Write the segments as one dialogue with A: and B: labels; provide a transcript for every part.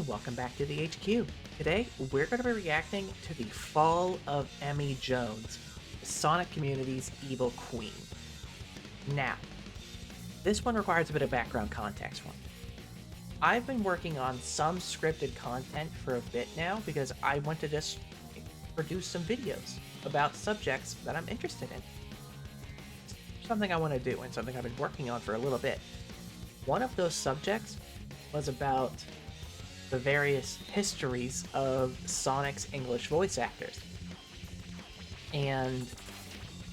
A: and welcome back to the HQ. Today, we're going to be reacting to the fall of Emmy Jones, the Sonic community's evil queen. Now, this one requires a bit of background context for me. I've been working on some scripted content for a bit now because I want to just produce some videos about subjects that I'm interested in. Something I want to do and something I've been working on for a little bit. One of those subjects was about the various histories of Sonic's English voice actors. And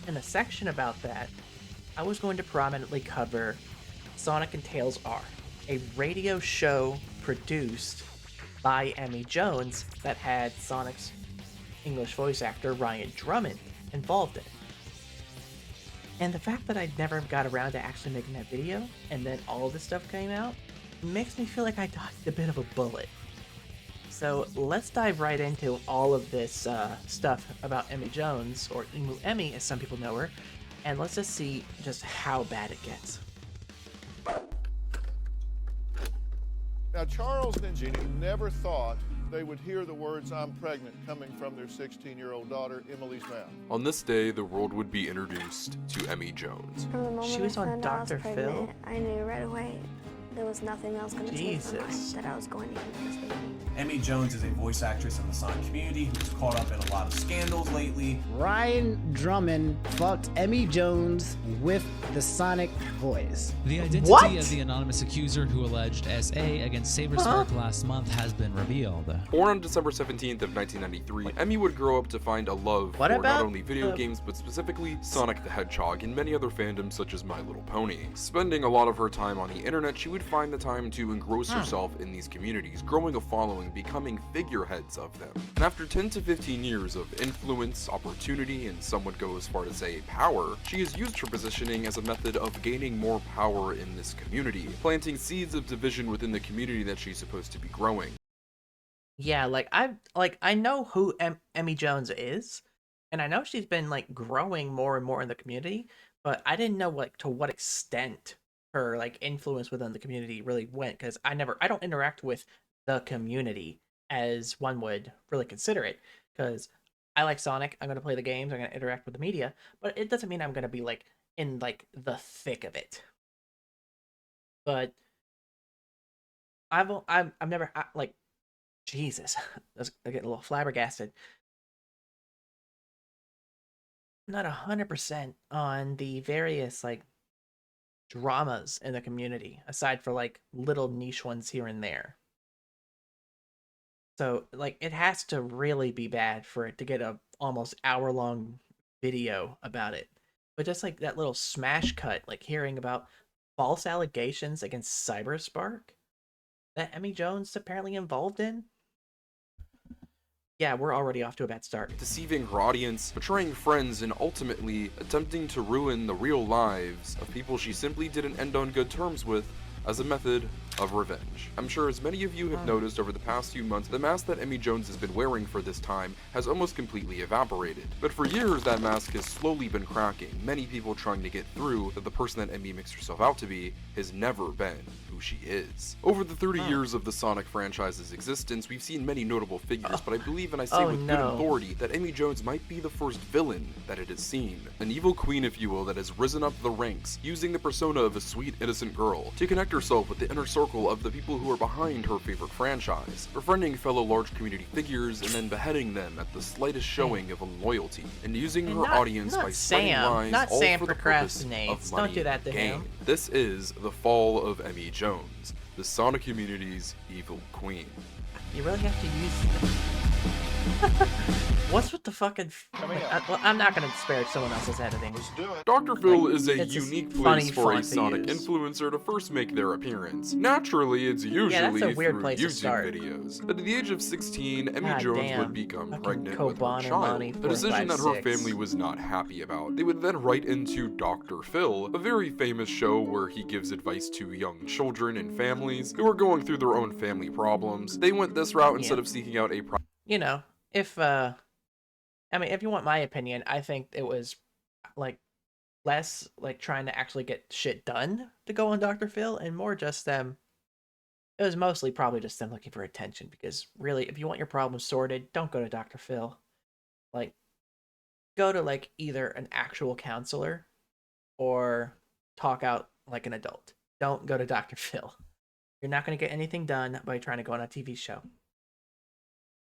A: in a section about that, I was going to prominently cover Sonic and Tails R, a radio show produced by Emmy Jones that had Sonic's English voice actor Ryan Drummond involved in it. And the fact that I never got around to actually making that video, and then all this stuff came out, makes me feel like I dodged a bit of a bullet. So let's dive right into all of this stuff about Emmy Jones, or Emu Emmy as some people know her, and let's just see just how bad it gets.
B: Now, Charles and Jeannie never thought they would hear the words "I'm pregnant" coming from their 16-year-old daughter, Emily's mouth.
C: On this day, the world would be introduced to Emmy Jones.
D: From the moment
A: She was
D: I
A: on
D: found out I was
A: Dr. Phil?
D: pregnant, I knew right away there was nothing else going to change my mind,
A: Jesus.
D: that I was going to get this baby.
E: Emmy Jones is a voice actress in the Sonic community who's caught up in a lot of scandals lately.
F: Ryan Drummond fucked Emmy Jones with the Sonic voice.
G: The identity
A: What?
G: of the anonymous accuser who alleged SA against Saberspark last month has been revealed.
C: Born on December 17th of 1993, Emmy would grow up to find a love
A: What
C: for
A: about
C: not only video
A: the-
C: games, but specifically Sonic the Hedgehog and many other fandoms such as My Little Pony. Spending a lot of her time on the internet, she would find the time to engross herself in these communities, growing a following, becoming figureheads of them. And after 10 to 15 years of influence, opportunity, and some would go as far to say power, she is used her positioning as a method of gaining more power in this community, planting seeds of division within the community that she's supposed to be growing.
A: Yeah, I know who Emmy Jones is, and I know she's been growing more and more in the community, but I didn't know to what extent her influence within the community really went, because I don't interact with the community as one would really consider it, because I like Sonic, I'm going to play the games, I'm going to interact with the media, but it doesn't mean I'm going to be in the thick of it. But I've never Jesus, I get a little flabbergasted. I'm not 100% on the various dramas in the community, aside for little niche ones here and there. So it has to really be bad for it to get a almost hour-long video about it. But just that little smash cut, hearing about false allegations against Cyberspark that Emmy Jones is apparently involved in. Yeah, we're already off to a bad start.
C: Deceiving her audience, betraying friends, and ultimately attempting to ruin the real lives of people she simply didn't end on good terms with as a method of revenge. I'm sure as many of you have noticed over the past few months, the mask that Emmy Jones has been wearing for this time has almost completely evaporated. But for years, that mask has slowly been cracking, many people trying to get through that the person that Emmy makes herself out to be has never been who she is. Over the 30 years of the Sonic franchise's existence, we've seen many notable figures, but I believe, and I say with good authority, that Emmy Jones might be the first villain that it has seen. An evil queen, if you will, that has risen up the ranks, using the persona of a sweet, innocent girl to connect herself with the inner circle of the people who are behind her favorite franchise, befriending fellow large community figures and then beheading them at the slightest showing of unloyalty, and using her audience by spreading lies all for the purpose of money
A: Don't do that to
C: gain.
A: him.
C: This is the fall of Emmy Jones, the Sonic community's evil queen.
A: You really have to use... What's with the fucking... well, I'm not going to disparage someone else's editing.
C: Dr. Phil is a
A: it's just
C: unique
A: funny
C: place for a
A: font to
C: Sonic
A: use.
C: influencer to first make their appearance. Naturally, it's usually
A: that's a weird
C: through
A: place to
C: YouTube
A: start.
C: videos. But at the age of 16, Emmy
A: God
C: Jones
A: damn.
C: would become
A: Fucking
C: pregnant with her
A: Kobana
C: child,
A: Money
C: a decision that her
A: 456.
C: family was not happy about. They would then write into Dr. Phil, a very famous show where he gives advice to young children and families who are going through their own family problems. They went this route instead of seeking out a
A: You know, if you want my opinion, I think it was less trying to actually get shit done to go on Dr. Phil, and more just them It was mostly probably just them looking for attention, because really, if you want your problems sorted, don't go to Dr. Phil. Like, go to like either an actual counselor or talk out like an adult. Don't go to Dr. Phil. You're not going to get anything done by trying to go on a TV show.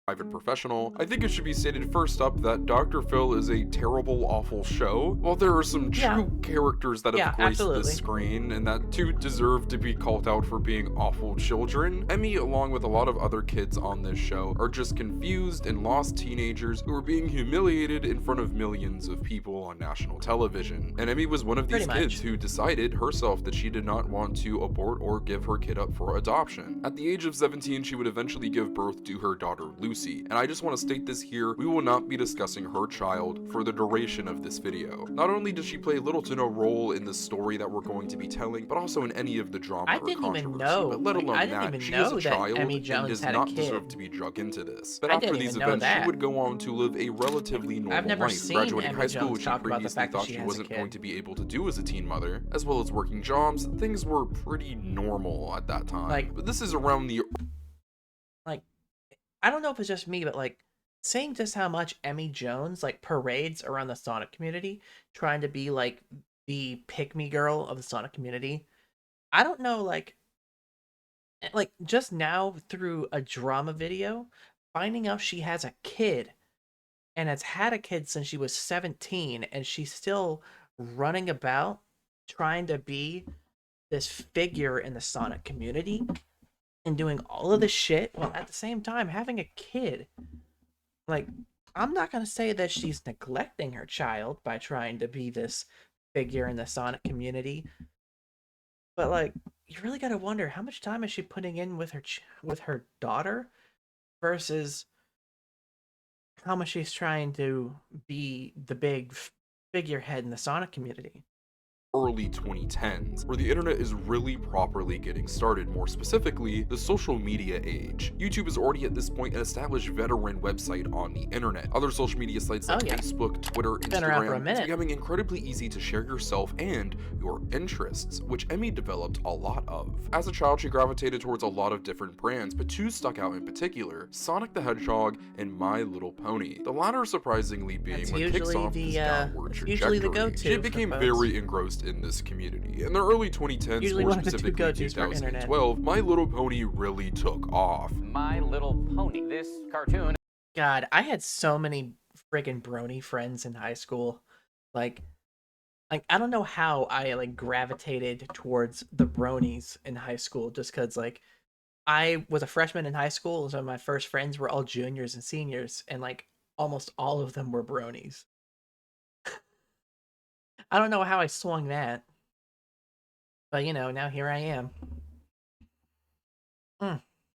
C: Private professional, I think it should be stated first up that Dr. Phil is a terrible, awful show. While there are some true characters that have graced the screen and that too deserve to be called out for being awful children, Emmy, along with a lot of other kids on this show, are just confused and lost teenagers who are being humiliated in front of millions of people on national television. And Emmy was one of these kids who decided herself that she did not want to abort or give her kid up for adoption. At the age of 17, she would eventually give birth to her daughter Lucy. And I just want to state this here, we will not be discussing her child for the duration of this video. Not only does she play little to no role in the story that we're going to be telling, but also in any of the drama or controversy. But let alone that, she is a child and does not deserve to be drug into this. But after these events, she would go on to live a relatively normal life, graduating high school, which she previously thought she wasn't going to be able to do as a teen mother, as well as working jobs. Things were pretty normal at that time. But this is around the...
A: I don't know if it's just me, but like saying just how much Emmy Jones like parades around the Sonic community, trying to be like the pick-me girl of the Sonic community. I don't know, like just now through a drama video, finding out she has a kid and has had a kid since she was 17, and she's still running about trying to be this figure in the Sonic community and doing all of this shit while at the same time having a kid. Like, I'm not going to say that she's neglecting her child by trying to be this figure in the Sonic community, but like, you really got to wonder how much time is she putting in with her daughter versus how much she's trying to be the big figurehead in the Sonic community.
C: Early 2010s, where the internet is really properly getting started, more specifically, the social media age. YouTube is already at this point an established veteran website on the internet. Other social media sites like Facebook, Twitter, Instagram, it's becoming incredibly easy to share yourself and your interests, which Emmy developed a lot of. As a child, she gravitated towards a lot of different brands, but two stuck out in particular: Sonic the Hedgehog and My Little Pony. The latter surprisingly being what kicks off this downward trajectory. She became very engrossed in this community. In the early 2010s, more specifically 2012, My Little Pony really took off.
H: My Little Pony, this cartoon.
A: God, I had so many friggin' brony friends in high school. Like I don't know how I like gravitated towards the bronies in high school, just because like I was a freshman in high school, so my first friends were all juniors and seniors, and like almost all of them were bronies. I don't know how I swung that, but you know, now here I am.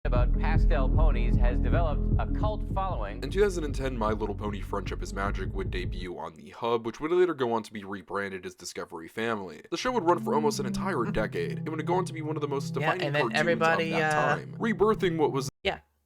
H: About pastel ponies has developed a cult following.
C: In 2010, My Little Pony Friendship is Magic would debut on the Hub, which would later go on to be rebranded as Discovery Family. The show would run for almost an entire decade. It would go on to be one of the most defining cartoons of that time, rebirthing what was...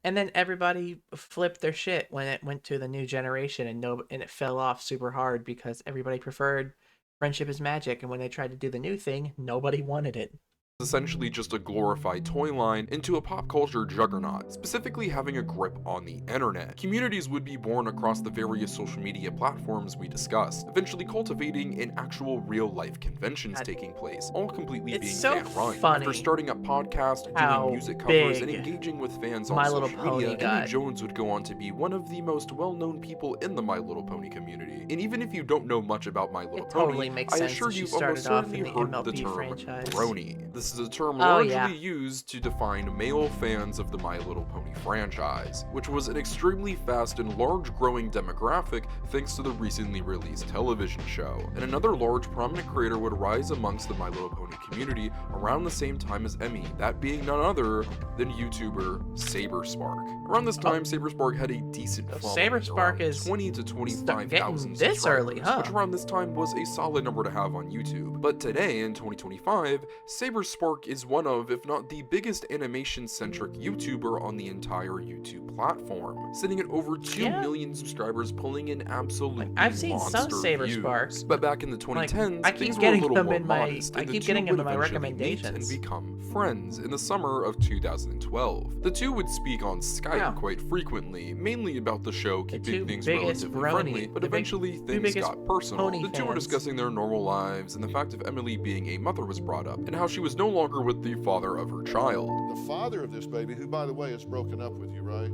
A: And then everybody flipped their shit when it went to the new generation, and it fell off super hard because everybody preferred Friendship is Magic, and when they tried to do the new thing, nobody wanted it.
C: Essentially just a glorified toy line into a pop culture juggernaut, specifically having a grip on the internet. Communities would be born across the various social media platforms we discussed, eventually cultivating an actual real-life conventions taking place, all completely being fan-run. After starting up podcasts, doing music covers, and engaging with fans on social media, Emmy Jones would go on to be one of the most well-known people in the My Little Pony community. And even if you don't know much about My Little Pony, I assure you almost certainly heard the term brony. This is a term largely used to define male fans of the My Little Pony franchise, which was an extremely fast and large growing demographic thanks to the recently released television show. And another large prominent creator would rise amongst the My Little Pony community around the same time as Emmy, that being none other than YouTuber SaberSpark. Around this time, SaberSpark had a decent following,
A: SaberSpark is
C: 20 to 25,000
A: this early,
C: which around this time was a solid number to have on YouTube. But today, in 2025, SaberSpark SaberSpark is one of, if not the biggest animation-centric YouTuber on the entire YouTube platform, sitting at over 2 million subscribers, pulling in absolutely
A: I've seen some
C: monster views.
A: SaberSparks,
C: But back in the 2010s,
A: I keep
C: things were a
A: getting
C: little
A: them
C: more
A: in my
C: modest,
A: I
C: and the
A: keep
C: two
A: getting
C: would
A: them in my
C: eventually meet and
A: recommendations.
C: become friends in the summer of 2012. The two would speak on Skype
A: Wow.
C: quite frequently, mainly about the show,
A: The
C: keeping
A: two
C: things
A: biggest
C: relatively
A: brony-
C: friendly, but
A: the big-
C: eventually
A: two
C: things
A: biggest
C: got personal.
A: pony
C: The two were
A: fans.
C: discussing their normal lives, and the fact of Emily being a mother was brought up, and how she was no longer with the father of her child.
B: The father of this baby, who, by the way, is broken up with you, right?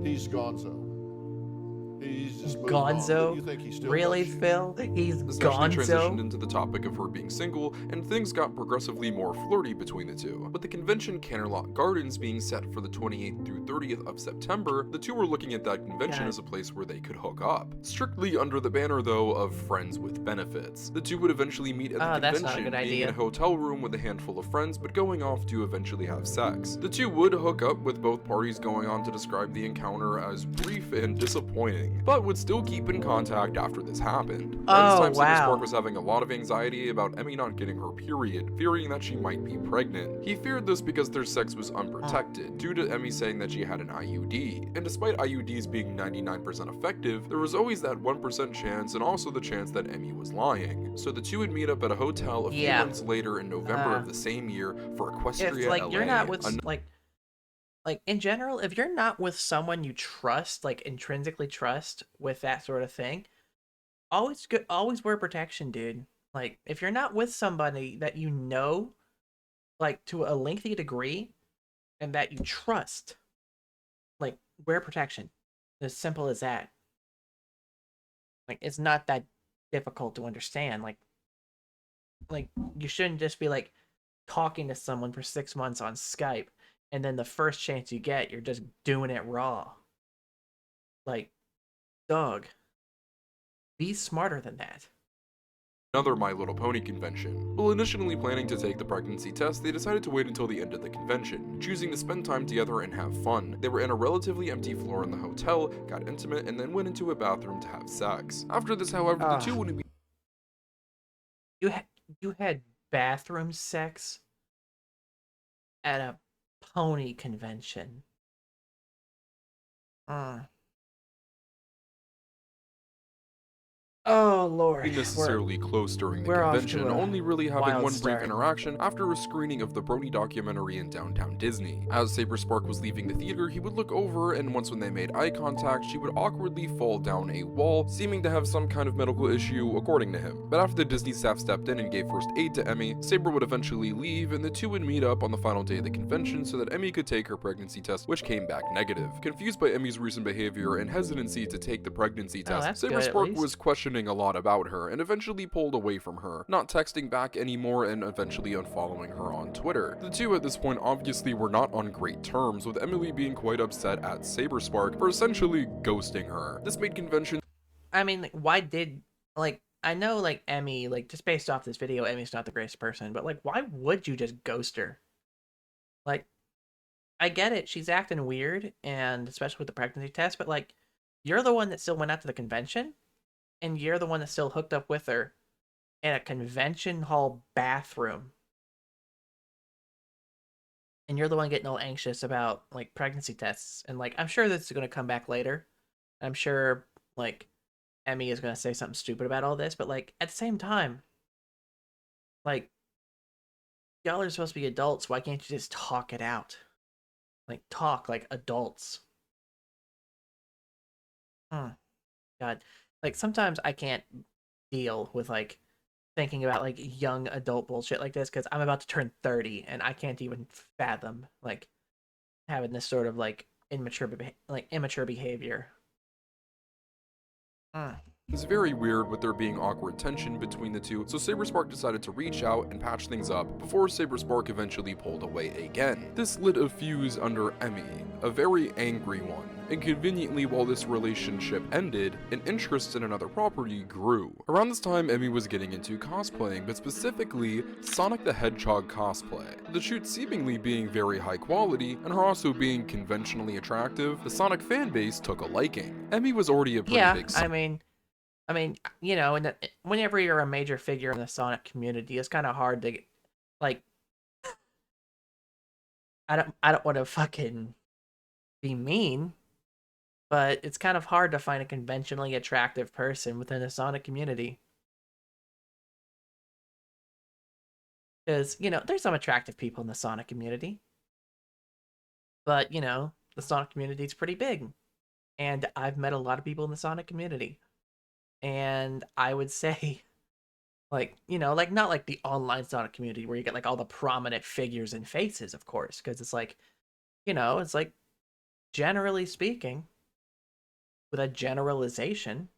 B: He's gonzo. He's just moved on.
A: Gonzo?
B: You think he still
A: Really,
B: loves you?
A: Phil? He's
C: Discussion transitioned
A: Gonzo?
C: into the topic of her being single, and things got progressively more flirty between the two. With the convention Canterlot Gardens being set for the 28th through 30th of September, the two were looking at that convention
A: God.
C: as a place where they could hook up. Strictly under the banner, though, of friends with benefits. The two would eventually meet at the
A: Oh, that's not a
C: convention,
A: good
C: being in
A: idea.
C: a hotel room with a handful of friends, but going off to eventually have sex. The two would hook up, with both parties going on to describe the encounter as brief and disappointing, but would still keep in contact after this happened. By this time,
A: wow.
C: SaberSpark was having a lot of anxiety about Emmy not getting her period, fearing that she might be pregnant. He feared this because their sex was unprotected, due to Emmy saying that she had an IUD, and despite IUDs being 99% effective, there was always that 1% chance and also the chance that Emmy was lying. So the two would meet up at a hotel a few months later in November of the same year for Equestria
A: It's like
C: LA.
A: you're not with like in general, if you're not with someone you trust, like intrinsically trust with that sort of thing, always wear protection, dude. Like if you're not with somebody that you know, like to a lengthy degree, and that you trust, like wear protection. As simple as that. Like it's not that difficult to understand. Like you shouldn't just be like talking to someone for 6 months on Skype, and then the first chance you get, you're just doing it raw. Like, dog, be smarter than that.
C: Another My Little Pony convention. While initially planning to take the pregnancy test, they decided to wait until the end of the convention, choosing to spend time together and have fun. They were in a relatively empty floor in the hotel, got intimate, and then went into a bathroom to have sex. After this, however, the two wouldn't be.
A: You had bathroom sex at a pony convention. Oh Lord,
C: necessarily close during the
A: we're off
C: convention,
A: to a
C: only really having
A: wild
C: one brief
A: start.
C: interaction after a screening of the Brony documentary in downtown Disney. As SaberSpark was leaving the theater, he would look over, and once when they made eye contact, she would awkwardly fall down a wall, seeming to have some kind of medical issue, according to him. But after the Disney staff stepped in and gave first aid to Emmy, Saber would eventually leave, and the two would meet up on the final day of the convention so that Emmy could take her pregnancy test, which came back negative. Confused by Emmy's recent behavior and hesitancy to take the pregnancy test,
A: that's good, at
C: SaberSpark
A: least.
C: was questioning a lot about her, and eventually pulled away from her, not texting back anymore and eventually unfollowing her on Twitter. The two at this point obviously were not on great terms, with Emily being quite upset at SaberSpark for essentially ghosting her. This made convention.
A: I mean, like, why did, like, I know, like, Emmy, like, just based off this video, Emmy's not the greatest person, but, like, why would you just ghost her? Like, I get it, she's acting weird, and especially with the pregnancy test, but, like, you're the one that still went out to the convention, and you're the one that still hooked up with her in a convention hall bathroom. And you're the one getting all anxious about, like, pregnancy tests. And, like, I'm sure this is going to come back later. I'm sure, like, Emmy is going to say something stupid about all this. But, like, at the same time, like, y'all are supposed to be adults. Why can't you just talk it out? Like, talk like adults. God. Like, sometimes I can't deal with, like, thinking about, like, young adult bullshit like this, because I'm about to turn 30, and I can't even fathom, like, having this sort of, like, immature behavior.
C: It's very weird with there being awkward tension between the two, so SaberSpark decided to reach out and patch things up before SaberSpark eventually pulled away again. This lit a fuse under Emmy, a very angry one. And conveniently, while this relationship ended, an interest in another property grew. Around this time, Emmy was getting into cosplaying, but specifically Sonic the Hedgehog cosplay. The shoot seemingly being very high quality, and her also being conventionally attractive, the Sonic fanbase took a liking. Emmy was already a pretty big.
A: I mean, you know, and whenever you're a major figure in the Sonic community, it's kind of hard to, like, I don't want to fucking be mean, but it's kind of hard to find a conventionally attractive person within the Sonic community. Because, there's some attractive people in the Sonic community, but, the Sonic community is pretty big. And I've met a lot of people in the Sonic community. And I would say, like, like not like the online Sonic community where you get like all the prominent figures and faces, of course, because it's like, it's like generally speaking, with a generalization,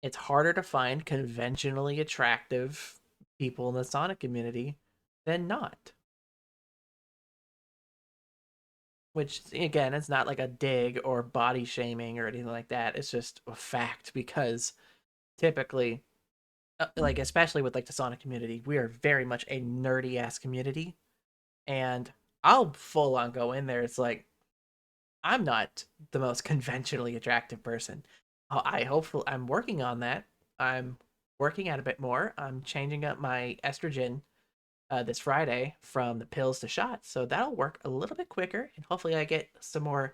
A: it's harder to find conventionally attractive people in the Sonic community than not. Which, again, it's not like a dig or body shaming or anything like that. It's just a fact because typically, like, especially with like the Sonic community, we are very much a nerdy ass community. And I'll full on go in there. It's like, I'm not the most conventionally attractive person. I'm working on that. I'm working out a bit more. I'm changing up my estrogen this Friday from the pills to shots, so that'll work a little bit quicker, and hopefully I get some more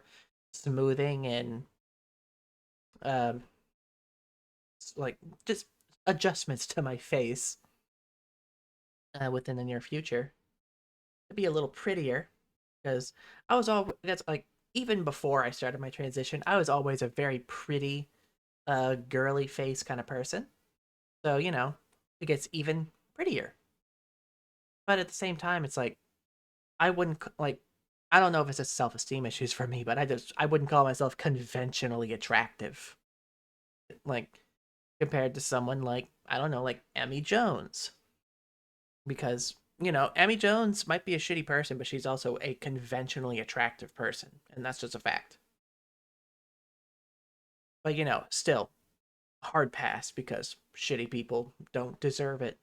A: smoothing and um, like just adjustments to my face within the near future to be a little prettier. Because I was all that's like even before I started my transition, I was always a very pretty, girly face kind of person. So it gets even prettier. But at the same time, it's like I wouldn't like. I don't know if it's just self-esteem issues for me, but I wouldn't call myself conventionally attractive. Like compared to someone like I don't know, like Emmy Jones, because Emmy Jones might be a shitty person, but she's also a conventionally attractive person, and that's just a fact. But still hard pass because shitty people don't deserve it.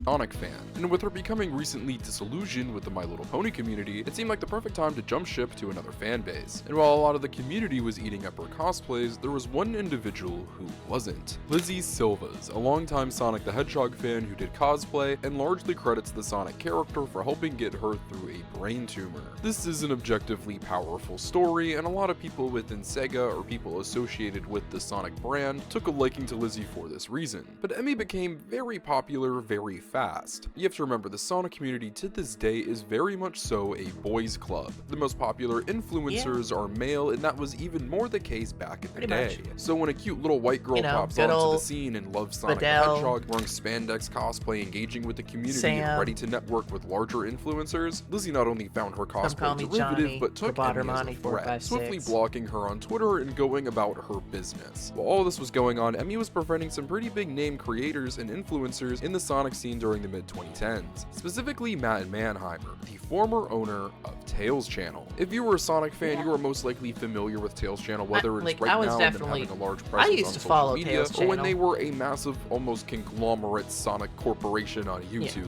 C: Sonic fan, and with her becoming recently disillusioned with the My Little Pony community, it seemed like the perfect time to jump ship to another fan base. And while a lot of the community was eating up her cosplays, there was one individual who wasn't. Lizzie Silvas, a longtime Sonic the Hedgehog fan who did cosplay and largely credits the Sonic character for helping get her through a brain tumor. This is an objectively powerful story, and a lot of people within Sega or people associated with the Sonic brand took a liking to Lizzie for this reason. But Emmy became very popular very fast. You have to remember, the Sonic community to this day is very much so a boys club. The most popular influencers are male, and that was even more the case back in the day. So when a cute little white girl pops onto the scene and loves Sonic the Hedgehog, wearing spandex cosplay, engaging with the community, and ready to network with larger influencers, Lizzie not only found her cosplay derivative, but took Emmy as a threat, swiftly blocking her on Twitter and going about her business. While all this was going on, Emmy was befriending some pretty big name creators and influencers in the Sonic scene during the mid-2010s, specifically Matt Mannheimer, the former owner of Tails Channel. If you were a Sonic fan, you are most likely familiar with Tails Channel, whether it's right now and them having a large presence on social media, or when they were a massive, almost conglomerate Sonic corporation on YouTube.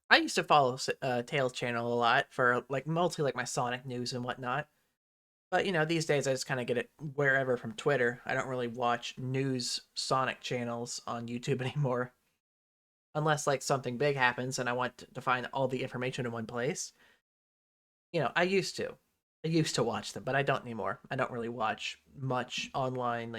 A: I used to follow Tails Channel a lot for mostly my Sonic news and whatnot. But these days I just kind of get it wherever from Twitter. I don't really watch news Sonic channels on YouTube anymore. Unless something big happens and I want to find all the information in one place. I used to watch them, but I don't anymore. I don't really watch much online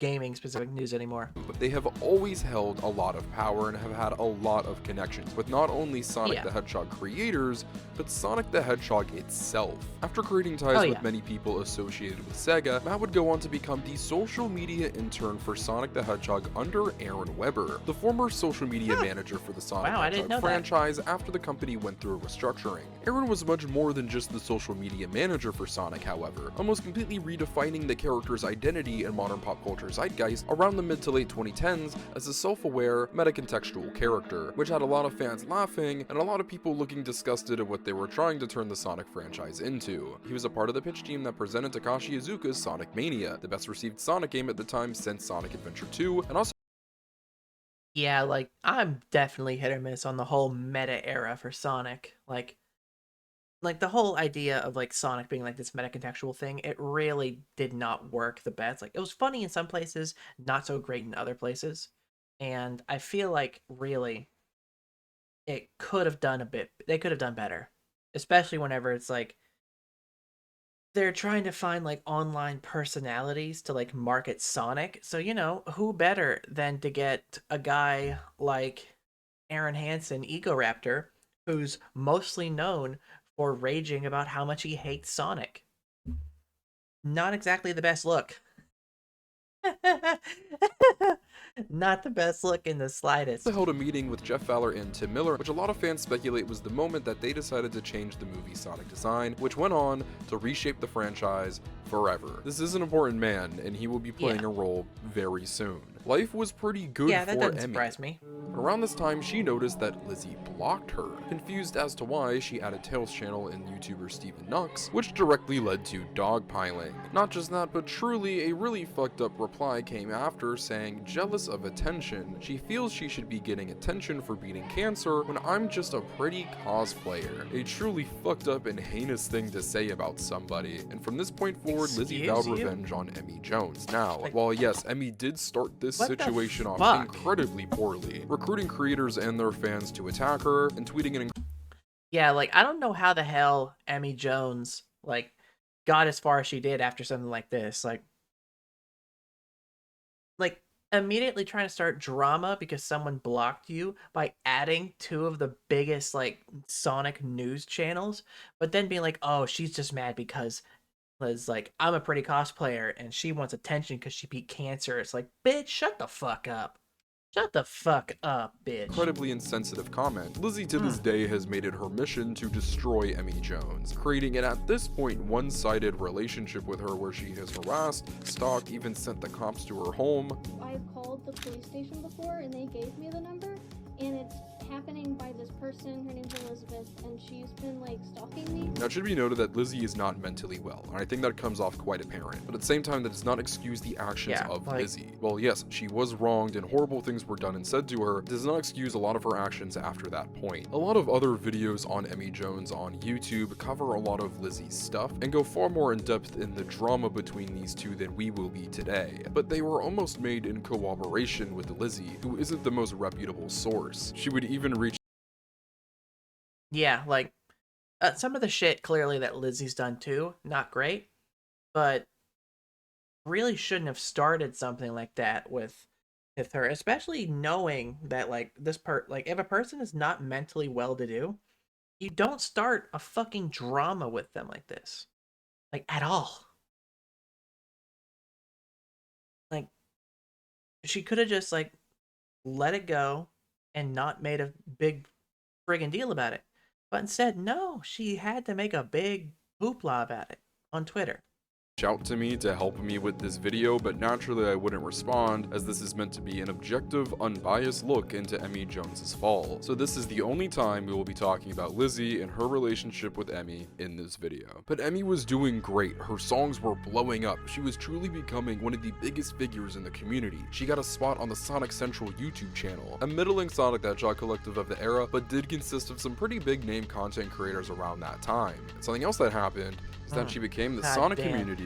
A: gaming specific news anymore.
C: But they have always held a lot of power and have had a lot of connections with not only Sonic the Hedgehog creators, but Sonic the Hedgehog itself. After creating ties with many people associated with Sega, Matt would go on to become the social media intern for Sonic the Hedgehog under Aaron Weber, the former social media manager for the Sonic Hedgehog franchise after the company went through a restructuring. Aaron was much more than just the social media manager for Sonic, however, almost completely redefining the character's identity in modern pop culture zeitgeist around the mid to late 2010s as a self-aware, meta-contextual character, which had a lot of fans laughing and a lot of people looking disgusted at what they were trying to turn the Sonic franchise into. He was a part of the pitch team that presented Takashi Iizuka's Sonic Mania, the best received Sonic game at the time since Sonic Adventure 2, and also
A: I'm definitely hit or miss on the whole meta era for Sonic. The whole idea of Sonic being this meta-contextual thing, it really did not work the best. It was funny in some places, not so great in other places. And I feel really it could have done they could have done better. especially whenever it's like they're trying to find like online personalities to like market Sonic. So, who better than to get a guy like Aaron Hansen, Egoraptor, who's mostly known for raging about how much he hates Sonic. Not exactly the best look. Not the best look in the slightest.
C: They held a meeting with Jeff Fowler and Tim Miller, which a lot of fans speculate was the moment that they decided to change the movie Sonic design, which went on to reshape the franchise forever. This is an important man, and he will be playing a role very soon. Life was pretty good
A: that
C: for
A: doesn't
C: Emmy.
A: surprise me.
C: Around this time, she noticed that Lizzie blocked her. Confused as to why, she added Tails' channel and YouTuber Steven Nux, which directly led to dogpiling. Not just that, but truly a really fucked up reply came after saying, jealous of attention. She feels she should be getting attention for beating cancer when I'm just a pretty cosplayer. A truly fucked up and heinous thing to say about somebody. And from this point forward, Lizzie vowed revenge on Emmy Jones. Now, while yes, Emmy did start this situation off incredibly poorly, recruiting creators and their fans to attack her and tweeting an
A: I don't know how the hell Emmy Jones got as far as she did after something like this. Like immediately trying to start drama because someone blocked you by adding two of the biggest Sonic news channels, but then being like, oh, she's just mad because Liz I'm a pretty cosplayer and she wants attention because she beat cancer. It's like, bitch, shut the fuck up. Shut the fuck up, bitch.
C: Incredibly insensitive comment. Lizzie to this day has made it her mission to destroy Emmy Jones, creating an at this point one-sided relationship with her where she has harassed, stalked, even sent the cops to her home.
I: I've called the police station before and they gave me the number, and it's happening by this person. Her name's Elizabeth, and she's been stalking me.
C: Now it should be noted that Lizzie is not mentally well, and I think that comes off quite apparent, but at the same time that does not excuse the actions of Lizzie. Well, yes, she was wronged and horrible things were done and said to her, it does not excuse a lot of her actions after that point. A lot of other videos on Emmy Jones on YouTube cover a lot of Lizzie's stuff and go far more in depth in the drama between these two than we will be today, but they were almost made in cooperation with Lizzie, who isn't the most reputable source. She would even reach
A: some of the shit clearly that Lizzie's done too, not great, but really shouldn't have started something like that with her, especially knowing that if a person is not mentally well to do, you don't start a fucking drama with them like this. At all. She could have just let it go and not made a big friggin' deal about it. But instead, no, she had to make a big hoopla about it on Twitter.
C: Out to me to help me with this video, but naturally I wouldn't respond as this is meant to be an objective, unbiased look into Emmy Jones's fall. So this is the only time we will be talking about Lizzie and her relationship with Emmy in this video. But Emmy was doing great. Her songs were blowing up. She was truly becoming one of the biggest figures in the community. She got a spot on the Sonic Central YouTube channel, a middling Sonic the Hedgehog collective of the era, but did consist of some pretty big name content creators around that time. Something else that happened is that she became the Sonic community's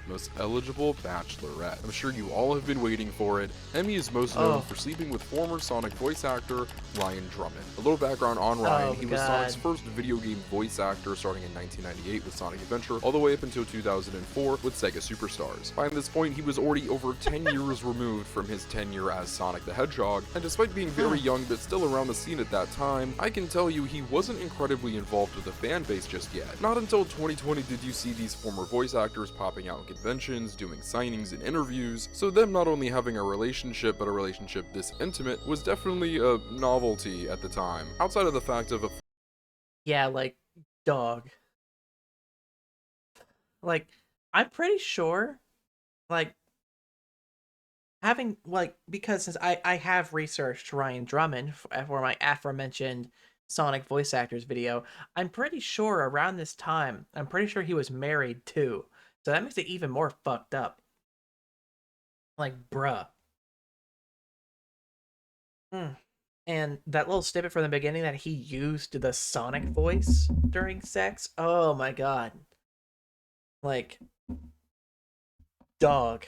C: most eligible bachelorette. I'm sure you all have been waiting for it. Emmy is most known for sleeping with former Sonic voice actor Ryan Drummond. A little background on Ryan, he was Sonic's first video game voice actor starting in 1998 with Sonic Adventure, all the way up until 2004 with Sega Superstars. By this point, he was already over 10 years removed from his tenure as Sonic the Hedgehog, and despite being very young but still around the scene at that time, I can tell you he wasn't incredibly involved with the fan base just yet. Not until 2020 did you see these former voice actors popping out in conventions, doing signings and interviews, so them not only having a relationship, but a relationship this intimate was definitely a novelty at the time, outside of the fact of a
A: dog. I'm pretty sure, having, because since I have researched Ryan Drummond for my aforementioned Sonic voice actors video, I'm pretty sure around this time, I'm pretty sure he was married too. So that makes it even more fucked up. Bruh. And that little snippet from the beginning that he used the Sonic voice during sex, oh my god. Dog.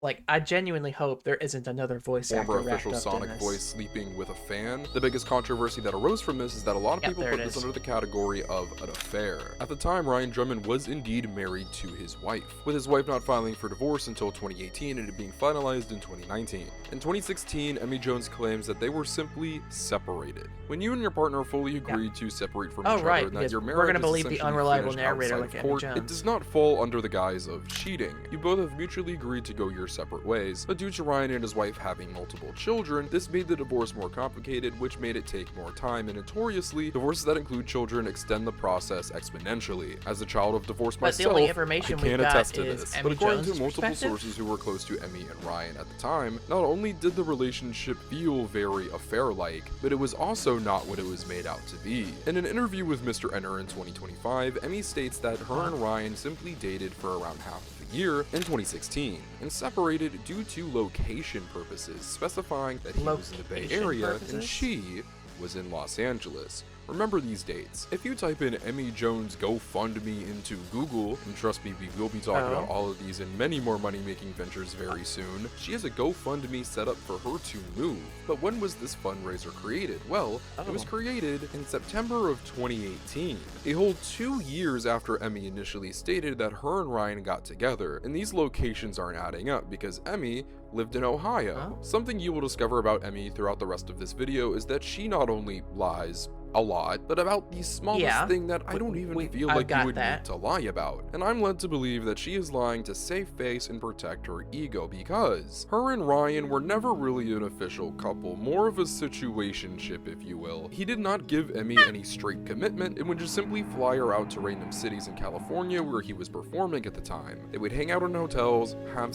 A: Like, I genuinely hope there isn't another voice actor
C: former
A: wrapped
C: official
A: up
C: Sonic
A: in this.
C: voice sleeping with a fan. The biggest controversy that arose from this is that a lot of
A: Yep,
C: people
A: there
C: put
A: it
C: this
A: is.
C: under the category of an affair. At the time, Ryan Drummond was indeed married to his wife, with his wife not filing for divorce until 2018 and it being finalized in 2019. In 2016, Emmy Jones claims that they were simply separated. When you and your partner fully agree to separate from
A: Oh,
C: each
A: right,
C: other and that
A: because
C: your
A: we're
C: marriage
A: gonna
C: is
A: believe the
C: essentially
A: unreliable
C: finished
A: narrator
C: outside
A: like
C: of
A: Emmy
C: court, it
A: Jones.
C: does not fall under the guise of cheating. You both have mutually agreed to go your separate ways, but due to Ryan and his wife having multiple children, this made the divorce more complicated, which made it take more time, and notoriously, divorces that include children extend the process exponentially. As a child of divorce
A: But the
C: myself,
A: only information
C: I
A: we
C: can't
A: got
C: attest to
A: is
C: this.
A: Emmy
C: But according to
A: Jones's
C: multiple
A: perspective?
C: sources who were close to Emmy and Ryan at the time, not only did the relationship feel very affair-like, but it was also not what it was made out to be. In an interview with Mr. Enner in 2025, Emmy states that her and Ryan simply dated for around half of a year in 2016 and separated due to location purposes, specifying that he was in the Bay
A: Location
C: Area and
A: purposes?
C: she was in Los Angeles. Remember these dates. If you type in Emmy Jones GoFundMe into Google, and trust me, we will be talking about all of these and many more money-making ventures very soon, she has a GoFundMe set up for her to move. But when was this fundraiser created? Well, it was created in September of 2018, a whole 2 years after Emmy initially stated that her and Ryan got together, and these locations aren't adding up because Emmy lived in Ohio. Something you will discover about Emmy throughout the rest of this video is that she not only lies a lot, but about the smallest thing that I don't even feel like you would need to lie about. And I'm led to believe that she is lying to save face and protect her ego because her and Ryan were never really an official couple, more of a situationship, if you will. He did not give Emmy any straight commitment and would just simply fly her out to random cities in California where he was performing at the time. They would hang out in hotels, have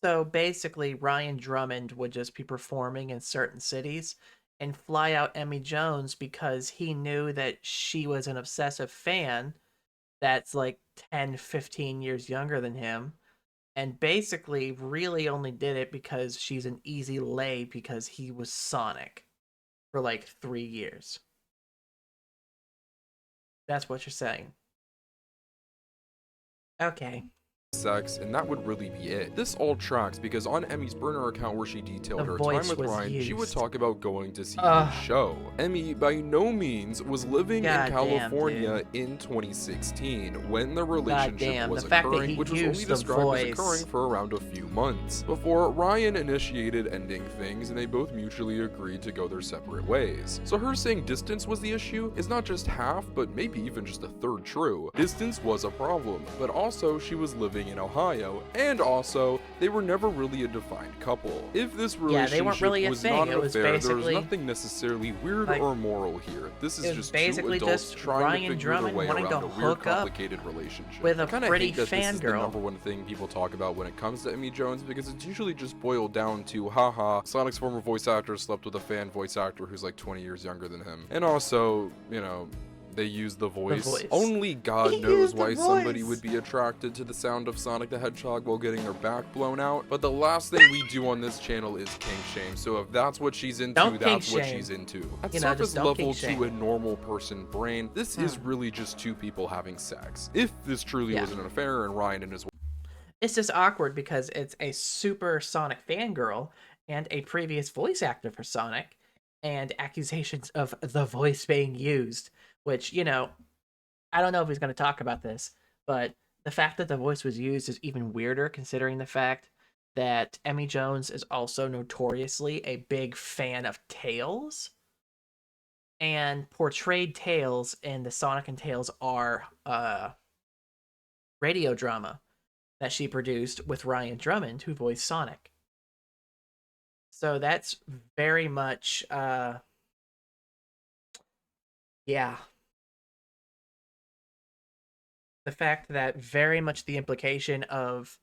A: So basically, Ryan Drummond would just be performing in certain cities and fly out Emmy Jones because he knew that she was an obsessive fan that's like 10, 15 years younger than him. And basically, really only did it because she's an easy lay because he was Sonic for like 3 years. That's what you're saying. Okay.
C: sex, and that would really be it. This all tracks because on Emmy's burner account where she detailed
A: The
C: her
A: voice
C: time with
A: was
C: Ryan, she would
A: used.
C: talk about going to see his show. Emmy by no means was living in
A: Goddamn,
C: California in 2016 when the relationship
A: Goddamn,
C: was
A: the fact that
C: occurring,
A: he
C: which was only
A: used the
C: described as
A: voice.
C: occurring for around a few months before Ryan initiated ending things and they both mutually agreed to go their separate ways. So her saying distance was the issue is not just half, but maybe even just a third true. Distance was a problem, but also she was living in Ohio, and also they were never really a defined couple. If this relationship
A: they weren't really a
C: was
A: thing.
C: not
A: It
C: an
A: was
C: affair, there was
A: basically,
C: nothing necessarily weird
A: like,
C: or moral here. This is
A: it was
C: just
A: basically
C: two adults
A: just
C: trying
A: Ryan
C: to figure
A: Drummond
C: their way
A: wanting
C: around
A: to
C: a weird,
A: hook up
C: complicated relationship.
A: with a
C: I kinda
A: pretty
C: hate that this is the
A: fangirl.
C: number one thing people talk about when it comes to Emmy Jones because it's usually just boiled down to haha, Sonic's former voice actor slept with a fan voice actor who's like 20 years younger than him. And also, you know, they use the voice. Only God
A: He
C: knows
A: used the
C: why somebody
A: voice.
C: would be attracted to the sound of Sonic the Hedgehog while getting their back blown out. But the last thing we do on this channel is kink shame. So if that's what she's into,
A: Don't
C: that's
A: kink
C: what
A: shame.
C: she's into. At
A: You know,
C: surface
A: just don't
C: level
A: kink shame.
C: to a normal person brain, this is really just two people having sex. If this truly was an affair and Ryan and his
A: It's just awkward because it's a super Sonic fangirl and a previous voice actor for Sonic, and accusations of the voice being used, which, you know, I don't know if he's going to talk about this, but the fact that the voice was used is even weirder considering the fact that Emmy Jones is also notoriously a big fan of Tails and portrayed Tails in the Sonic and Tails R radio drama that she produced with Ryan Drummond, who voiced Sonic. So that's very much, yeah. The fact that very much the implication of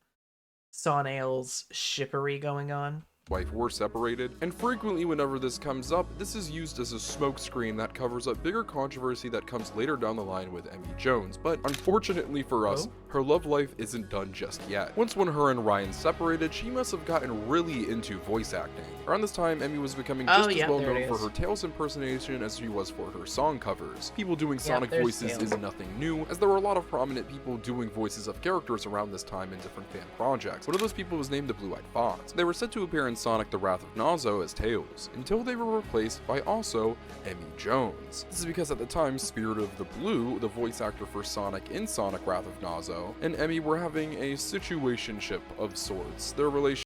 A: Sonail's shippery going on
C: wife were separated, and frequently whenever this comes up, this is used as a smokescreen that covers up bigger controversy that comes later down the line with Emmy Jones. But unfortunately for us, her love life isn't done just yet. Once when her and Ryan separated, she must have gotten really into voice acting. Around this time, Emmy was becoming just as well known for her Tails impersonation as she was for her song covers. People doing Sonic voices is nothing new, as there were a lot of prominent people doing voices of characters around this time in different fan projects. One of those people was named the Blue-Eyed Fox. They were said to appear in Sonic the Wrath of Nazo as Tails, until they were replaced by also Emmy Jones. This is because at the time, Spirit of the Blue, the voice actor for Sonic in Sonic Wrath of Nazo, and Emmy were having a situationship of sorts. Their relation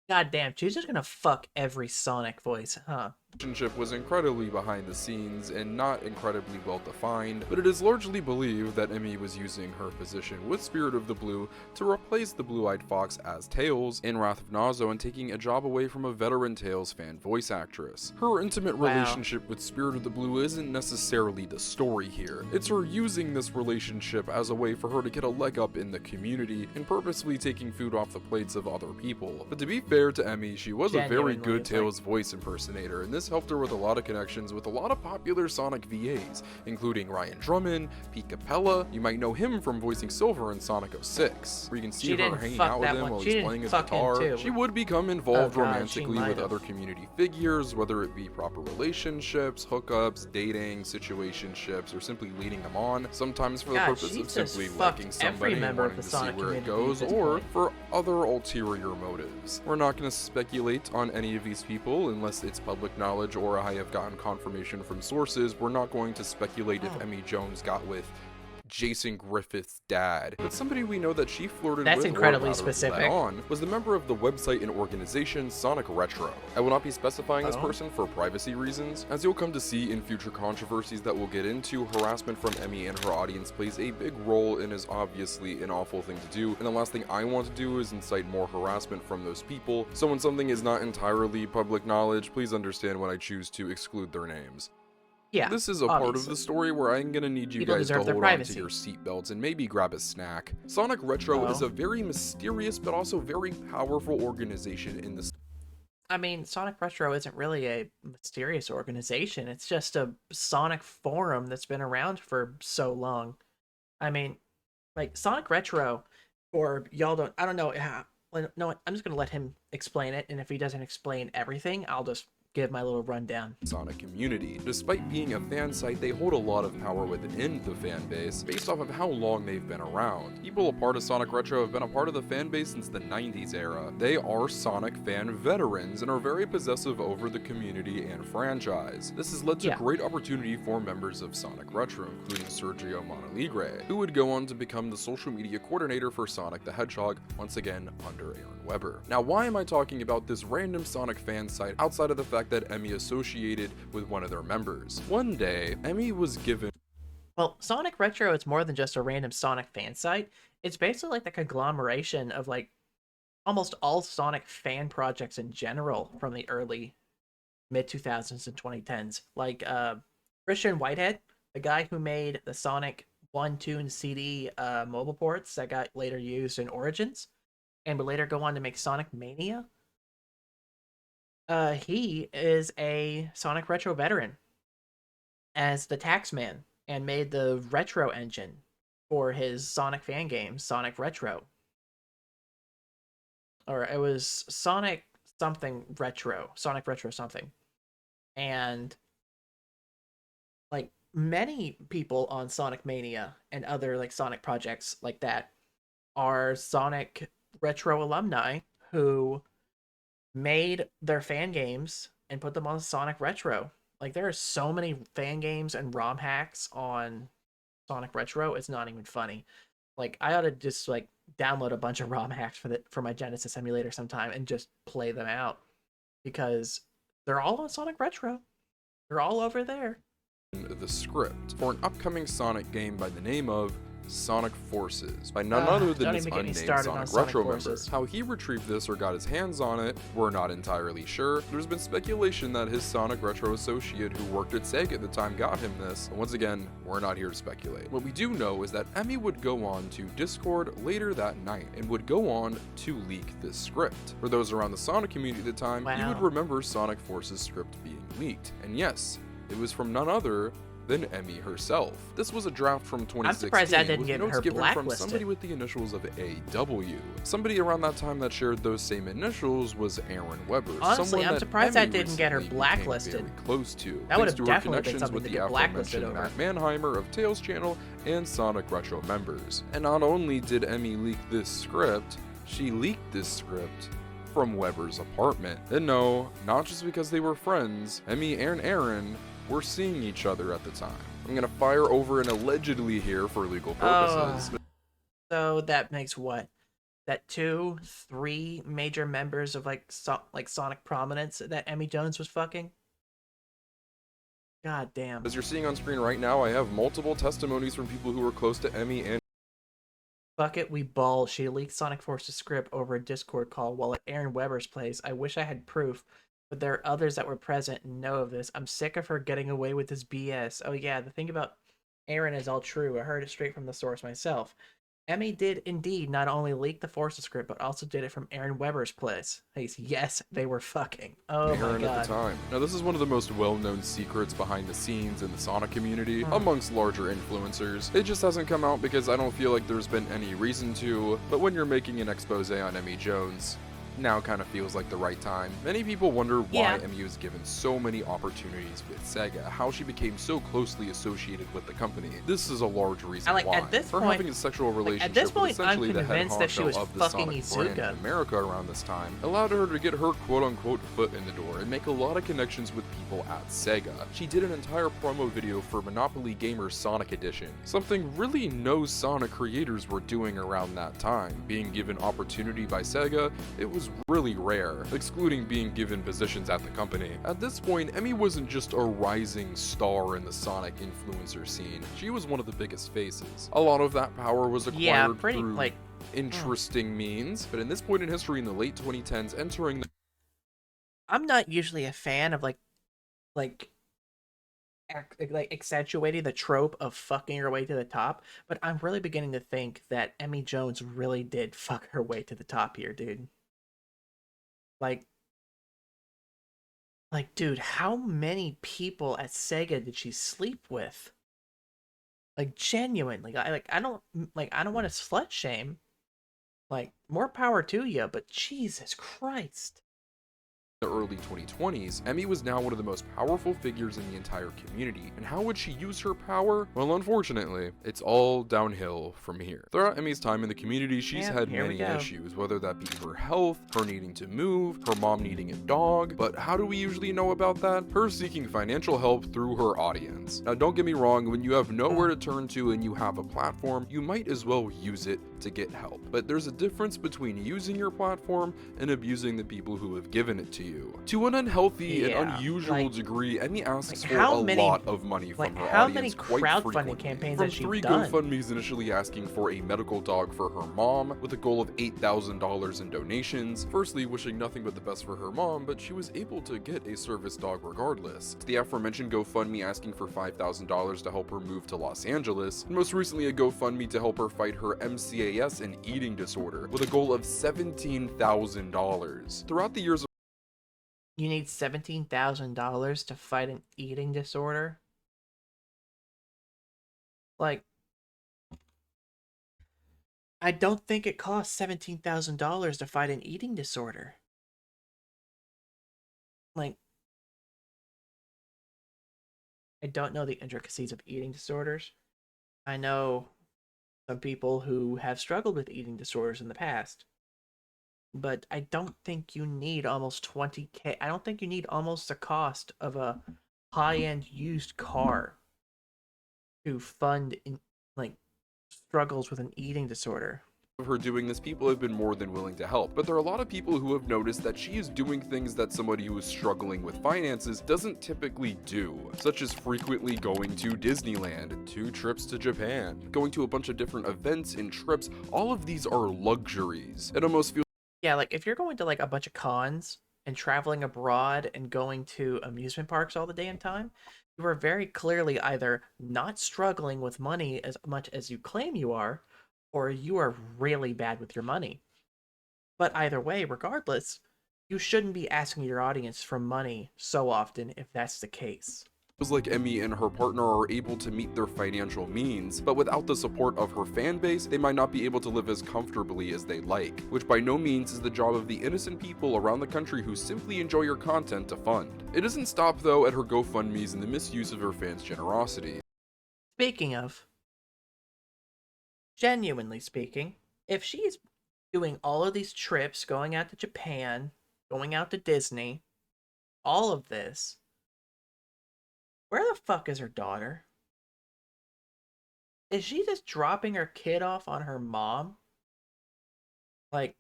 A: God damn, she's just gonna fuck every Sonic voice, huh?
C: Relationship was incredibly behind the scenes and not incredibly well defined, but it is largely believed that Emmy was using her position with Spirit of the Blue to replace the Blue-Eyed Fox as Tails in Wrath of Nazo and taking a job away from a veteran Tails fan voice actress. Her intimate relationship with Spirit of the Blue isn't necessarily the story here. It's her using this relationship as a way for her to get a leg up in the community and purposefully taking food off the plates of other people. But to be fair to Emmy, she was a very good Tails voice impersonator, and this helped her with a lot of connections with a lot of popular Sonic VAs, including Ryan Drummond, Pete Capella. You might know him from voicing Silver in Sonic 06, where you can see her hanging out with him while he's playing his guitar. She would become involved romantically with other community figures, whether it be proper relationships, hookups, dating, situationships, or simply leading them on, sometimes for the purpose of simply liking somebody and wanting to see where it goes, or for other ulterior motives. We're not going to speculate on any of these people unless it's public knowledge or I have gotten confirmation from sources. We're not going to speculate if Emmy Jones got with Jason Griffith's dad, but somebody we know that she flirted with
A: incredibly specific
C: was the member of the website and organization Sonic Retro. I will not be specifying this person for privacy reasons. As you'll come to see in future controversies that we'll get into, harassment from Emmy and her audience plays a big role and is obviously an awful thing to do, and the last thing I want to do is incite more harassment from those people. So when something is not entirely public knowledge, please understand when I choose to exclude their names.
A: Yeah,
C: this is a part of the story where I'm gonna need you guys to hold on to your seatbelts and maybe grab a snack. Sonic Retro is a very mysterious but also very powerful organization in the...
A: I mean, Sonic Retro isn't really a mysterious organization. It's just a Sonic forum that's been around for so long. I mean, like, Sonic Retro, or y'all I don't know how... No, I'm just gonna let him explain it, and if he doesn't explain everything, I'll just give my little rundown.
C: Sonic community. Despite being a fan site, they hold a lot of power within the fan base based off of how long they've been around. People a part of Sonic Retro have been a part of the fan base since the 90s era. They are Sonic fan veterans and are very possessive over the community and franchise. This has led to great opportunity for members of Sonic Retro, including Sergio Montalegre, who would go on to become the social media coordinator for Sonic the Hedgehog, once again under Aaron Weber. Now, why am I talking about this random Sonic fan site outside of the fact that Emmy associated with one of their members? One day, Emmy was given...
A: Well, Sonic Retro is more than just a random Sonic fan site. It's basically like the conglomeration of like almost all Sonic fan projects in general from the early mid-2000s and 2010s. Like Christian Whitehead, the guy who made the Sonic 1, 2, and CD mobile ports that got later used in Origins and would later go on to make Sonic Mania. He is a Sonic Retro veteran as the Taxman and made the Retro engine for his Sonic fan game, Sonic Retro. Or it was Sonic something Retro, Sonic Retro something. And like many people on Sonic Mania and other like Sonic projects like that are Sonic Retro alumni who made their fan games and put them on Sonic Retro. Like, there are so many fan games and ROM hacks on Sonic Retro, it's not even funny. Like, I ought to just, like, download a bunch of ROM hacks for my Genesis emulator sometime and just play them out. Because they're all on Sonic Retro. They're all over there.
C: The script for an upcoming Sonic game by the name of Sonic Forces by none other than
A: don't
C: this
A: even get me
C: unnamed
A: started on
C: Sonic
A: Sonic
C: Retro
A: Forces.
C: member. How he retrieved this or got his hands on it, we're not entirely sure. There's been speculation that his Sonic Retro associate who worked at Sega at the time got him this, but once again, we're not here to speculate. What we do know is that Emmy would go on to Discord later that night and would go on to leak this script. For those around the Sonic community at the time, you would remember Sonic Forces script being leaked. And yes, it was from none other than Emmy herself. This was a draft from 2016
A: I'm surprised that didn't
C: with
A: get
C: notes
A: her
C: given from
A: blacklisted.
C: somebody with the initials of AW. Somebody around that time that shared those same initials was Aaron Weber.
A: Honestly,
C: someone
A: I'm surprised
C: Emmy
A: that didn't get her
C: recently became
A: blacklisted.
C: Very close to.
A: That would
C: thanks
A: have
C: to her
A: definitely been
C: connections
A: something
C: with
A: to
C: the
A: get blacklisted
C: aforementioned
A: over.
C: Matt Mannheimer of Tales Channel and Sonic Retro members. And not only did Emmy leak this script, she leaked this script from Weber's apartment. And no, not just because they were friends, Emmy and Aaron were seeing each other at the time. I'm gonna fire over an allegedly here for legal purposes.
A: So that makes what? That 3 major members of like Sonic prominence that Emmy Jones was fucking? God damn.
C: As you're seeing on screen right now, I have multiple testimonies from people who were close to Emmy and
A: Fuck it, we ball. She leaked Sonic Forces script over a Discord call while at Aaron Weber's place. I wish I had proof, but there are others that were present and know of this. I'm sick of her getting away with this BS. Oh yeah, the thing about Aaron is all true. I heard it straight from the source myself. Emmy did indeed not only leak the Forces script, but also did it from Aaron Weber's place. Yes, they were fucking. Oh
C: Aaron
A: my god.
C: at the time. Now this is one of the most well-known secrets behind the scenes in the Sonic community amongst larger influencers. It just hasn't come out because I don't feel like there's been any reason to, but when you're making an expose on Emmy Jones, now kind of feels like the right time. Many people wonder why Emmy was given so many opportunities with Sega, how she became so closely associated with the company. This is a large reason why.
A: at this
C: Her
A: point,
C: having a sexual relationship
A: at this point,
C: with essentially
A: I'm
C: the head
A: convinced that she
C: honcho
A: was
C: of the
A: fucking
C: Sonic brand in
A: Izuka.
C: America around this time allowed her to get her quote-unquote foot in the door and make a lot of connections with people at Sega. She did an entire promo video for Monopoly Gamer's Sonic Edition, something really no Sonic creators were doing around that time. Being given opportunity by Sega, it was really rare, excluding being given positions at the company. At this point, Emmy wasn't just a rising star in the Sonic influencer scene, she was one of the biggest faces. A lot of that power was acquired through interesting means, but in this point in history in the late 2010s, entering the
A: I'm not usually a fan of like accentuating the trope of fucking her way to the top, but I'm really beginning to think that Emmy Jones really did fuck her way to the top here, dude. Like, dude, how many people at Sega did she sleep with? Like, genuinely, I don't want to slut shame. Like, more power to you, but Jesus Christ.
C: the early 2020s, Emmy was now one of the most powerful figures in the entire community. And how would she use her power? Well, unfortunately, it's all downhill from here. Throughout Emmy's time in the community, she's had many issues, whether that be her health, her needing to move, her mom needing a dog. But how do we usually know about that? Her seeking financial help through her audience. Now, don't get me wrong, when you have nowhere to turn to and you have a platform, you might as well use it to get help. But there's a difference between using your platform and abusing the people who have given it to you. To an unhealthy and unusual degree, Emmy asks for a lot of money from her audience quite frequently.
A: Campaigns
C: From
A: that she's
C: 3
A: done.
C: GoFundMes initially asking for a medical dog for her mom, with a goal of $8,000 in donations. Firstly, wishing nothing but the best for her mom, but she was able to get a service dog regardless. To the aforementioned GoFundMe asking for $5,000 to help her move to Los Angeles, and most recently a GoFundMe to help her fight her MCAS and eating disorder, with a goal of $17,000. Throughout the years,
A: You need $17,000 to fight an eating disorder? Like, I don't think it costs $17,000 to fight an eating disorder. Like, I don't know the intricacies of eating disorders. I know some people who have struggled with eating disorders in the past. But I don't think you need almost 20K. I don't think you need almost the cost of a high-end used car to fund struggles with an eating disorder.
C: of her doing this, people have been more than willing to help, but there are a lot of people who have noticed that she is doing things that somebody who is struggling with finances doesn't typically do, such as frequently going to Disneyland, 2 trips to Japan, going to a bunch of different events and trips. All of these are luxuries. It almost feels
A: Yeah, like if you're going to like a bunch of cons and traveling abroad and going to amusement parks all the damn time, you are very clearly either not struggling with money as much as you claim you are, or you are really bad with your money. But either way, regardless, you shouldn't be asking your audience for money so often if that's the case.
C: like Emmy and her partner are able to meet their financial means, but without the support of her fan base, they might not be able to live as comfortably as they like, which by no means is the job of the innocent people around the country who simply enjoy your content to fund. It doesn't stop though at her GoFundMes and the misuse of her fans' generosity.
A: Speaking of, genuinely speaking, if she's doing all of these trips, going out to Japan, going out to Disney, all of this, where the fuck is her daughter? Is she just dropping her kid off on her mom? Like,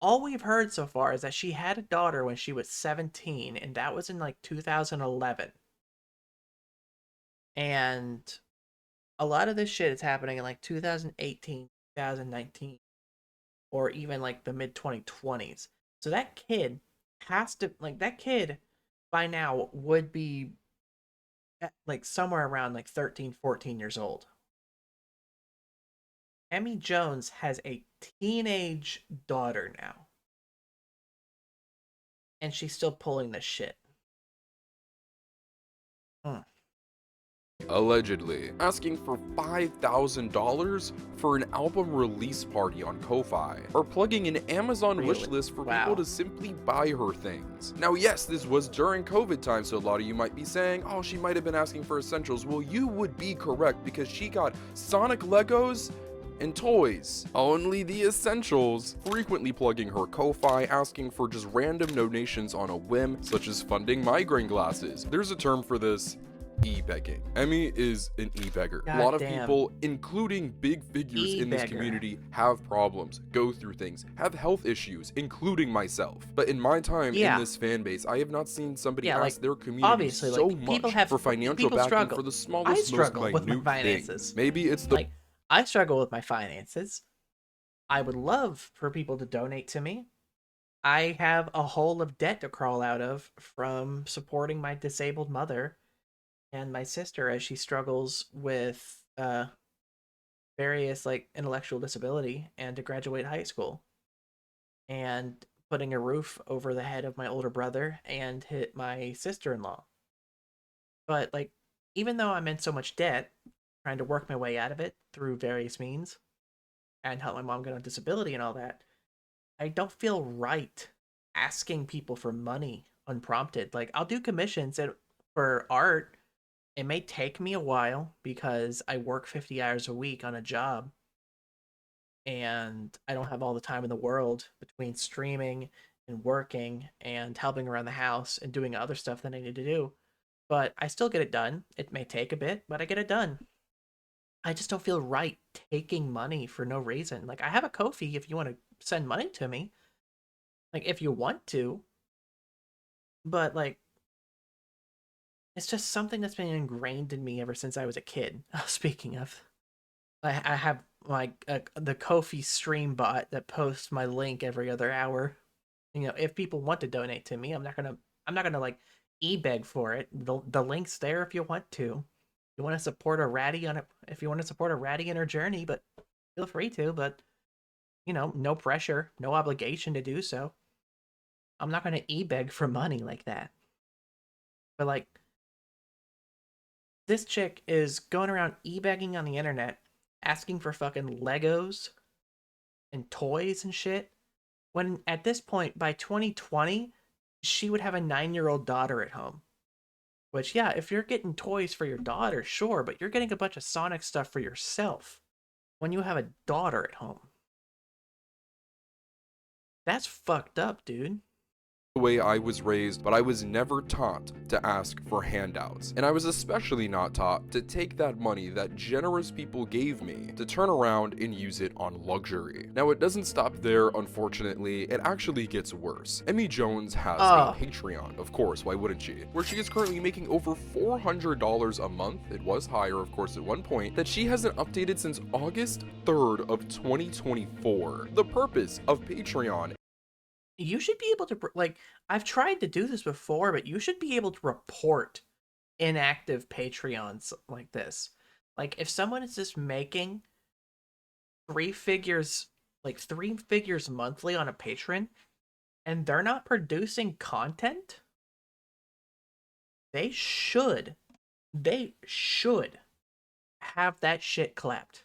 A: all we've heard so far is that she had a daughter when she was 17, and that was in like 2011. And a lot of this shit is happening in like 2018, 2019, or even like the mid 2020s. So that kid has to, like, that kid by now would be like somewhere around like 13, 14 years old. Emmy Jones has a teenage daughter now. And she's still pulling this shit.
C: Allegedly, asking for $5,000 for an album release party on Ko-Fi, or plugging an Amazon wishlist for people to simply buy her things. Now yes, this was during COVID time, so a lot of you might be saying, oh, she might have been asking for essentials. Well, you would be correct, because she got Sonic Legos and toys. Only the essentials. Frequently plugging her Ko-Fi, asking for just random donations on a whim, such as funding migraine glasses. There's a term for this: e-begging. Emmy is an e-beggar. A lot of people, including big figures in this community, have problems, go through things, have health issues, including myself. But in my time in this fan base, I have not seen somebody ask their community so much for financial backing for the smallest, most minute thing. Maybe it's the...
A: I struggle with my finances. I would love for people to donate to me. I have a hole of debt to crawl out of from supporting my disabled mother and my sister as she struggles with various like intellectual disability and to graduate high school, and putting a roof over the head of my older brother and hit my sister-in-law. But like, even though I'm in so much debt, trying to work my way out of it through various means and help my mom get on disability and all that, I don't feel right asking people for money unprompted. Like, I'll do commissions for art. It may take me a while because I work 50 hours a week on a job and I don't have all the time in the world between streaming and working and helping around the house and doing other stuff that I need to do. But I still get it done. It may take a bit, but I get it done. I just don't feel right taking money for no reason. Like, I have a Ko-fi if you want to send money to me. Like, if you want to. But, like, it's just something that's been ingrained in me ever since I was a kid. Speaking of, I have, like, the Ko-fi stream bot that posts my link every other hour. You know, if people want to donate to me, I'm not gonna, like, e-beg for it. The link's there if you want to. You want to support a ratty if you want to support a ratty in her journey, but feel free to, but you know, no pressure, no obligation to do so. I'm not going to e-beg for money like that. But like, this chick is going around e-begging on the internet, asking for fucking Legos and toys and shit, when at this point, by 2020, she would have a 9-year-old daughter at home. Which, yeah, if you're getting toys for your daughter, sure, but you're getting a bunch of Sonic stuff for yourself when you have a daughter at home. That's fucked up, dude.
C: the way I was raised, but I was never taught to ask for handouts. And I was especially not taught to take that money that generous people gave me to turn around and use it on luxury. Now, it doesn't stop there, unfortunately. It actually gets worse. Emmy Jones has a Patreon, of course, why wouldn't she? Where she is currently making over $400 a month. It was higher, of course, at one point, that she hasn't updated since August 3rd of 2024. The purpose of Patreon.
A: You should be able to, like, I've tried to do this before, but you should be able to report inactive Patreons like this. Like, if someone is just making three figures monthly on a patron, and they're not producing content, they should have that shit clapped.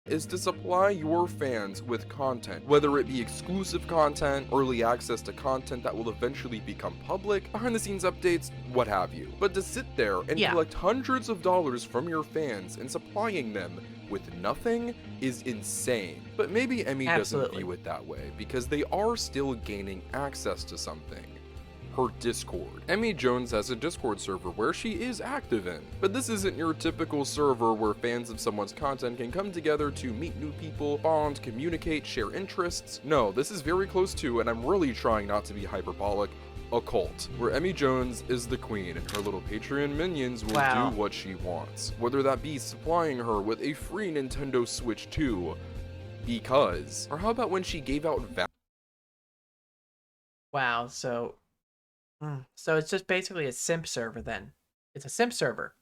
C: Is to supply your fans with content, whether it be exclusive content, early access to content that will eventually become public, behind the scenes updates, what have you. But to sit there and collect hundreds of dollars from your fans and supplying them with nothing is insane. But maybe Emmy doesn't view it that way, because they are still gaining access to something. Her Discord. Emmy Jones has a Discord server where she is active in, but this isn't your typical server where fans of someone's content can come together to meet new people, bond, communicate, share interests. No, this is very close to, and I'm really trying not to be hyperbolic, a cult, where Emmy Jones is the queen and her little Patreon minions will do what she wants. Whether that be supplying her with a free Nintendo Switch 2, because, or how about when she gave out
A: Wow, so it's just basically a simp server then. It's a simp server.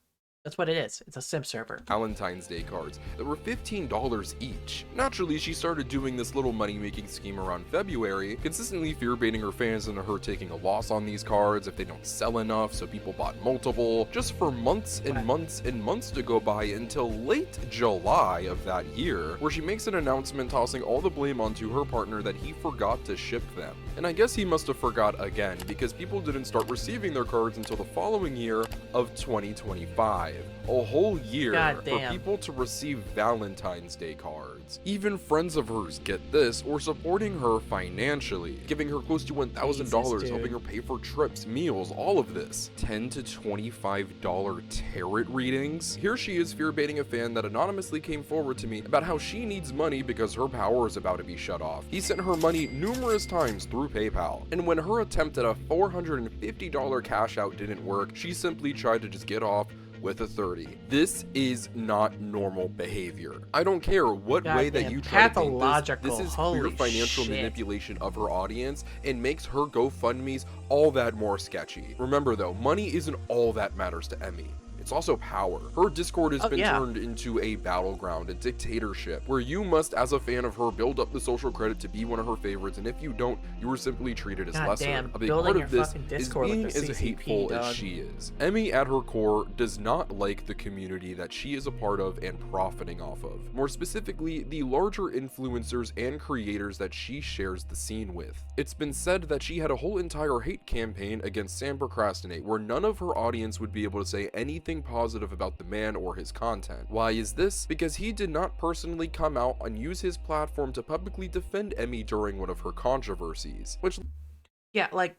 A: That's what it is. It's a simp server.
C: Valentine's Day cards that were $15 each. Naturally, she started doing this little money-making scheme around February, consistently fear-baiting her fans into her taking a loss on these cards if they don't sell enough, so people bought multiple, just for months and months and months to go by until late July of that year, where she makes an announcement tossing all the blame onto her partner that he forgot to ship them. And I guess he must have forgot again, because people didn't start receiving their cards until the following year of 2025. A whole year for people to receive Valentine's Day cards. Even friends of hers, get this, were supporting her financially, giving her close to $1,000, helping her pay for trips, meals, all of this. $10 to $25 tarot readings? Here she is fear-baiting a fan that anonymously came forward to me about how she needs money because her power is about to be shut off. He sent her money numerous times through PayPal, and when her attempt at a $450 cash out didn't work, she simply tried to just get off with a 30. This is not normal behavior. I don't care what way that you try to paint this is clear financial manipulation of her audience and makes her GoFundMes all that more sketchy. Remember though, money isn't all that matters to Emmy. It's also power. Her Discord has been turned into a battleground, a dictatorship, where you must, as a fan of her, build up the social credit to be one of her favorites, and if you don't, you are simply treated as lesser. A big part of this is being as hateful as she is. Emmy, at her core, does not like the community that she is a part of and profiting off of. More specifically, the larger influencers and creators that she shares the scene with. It's been said that she had a whole entire hate campaign against Sam Procrastinate, where none of her audience would be able to say anything positive about the man or his content. Why is this? Because he did not personally come out and use his platform to publicly defend Emmy during one of her controversies. Which,
A: yeah, like,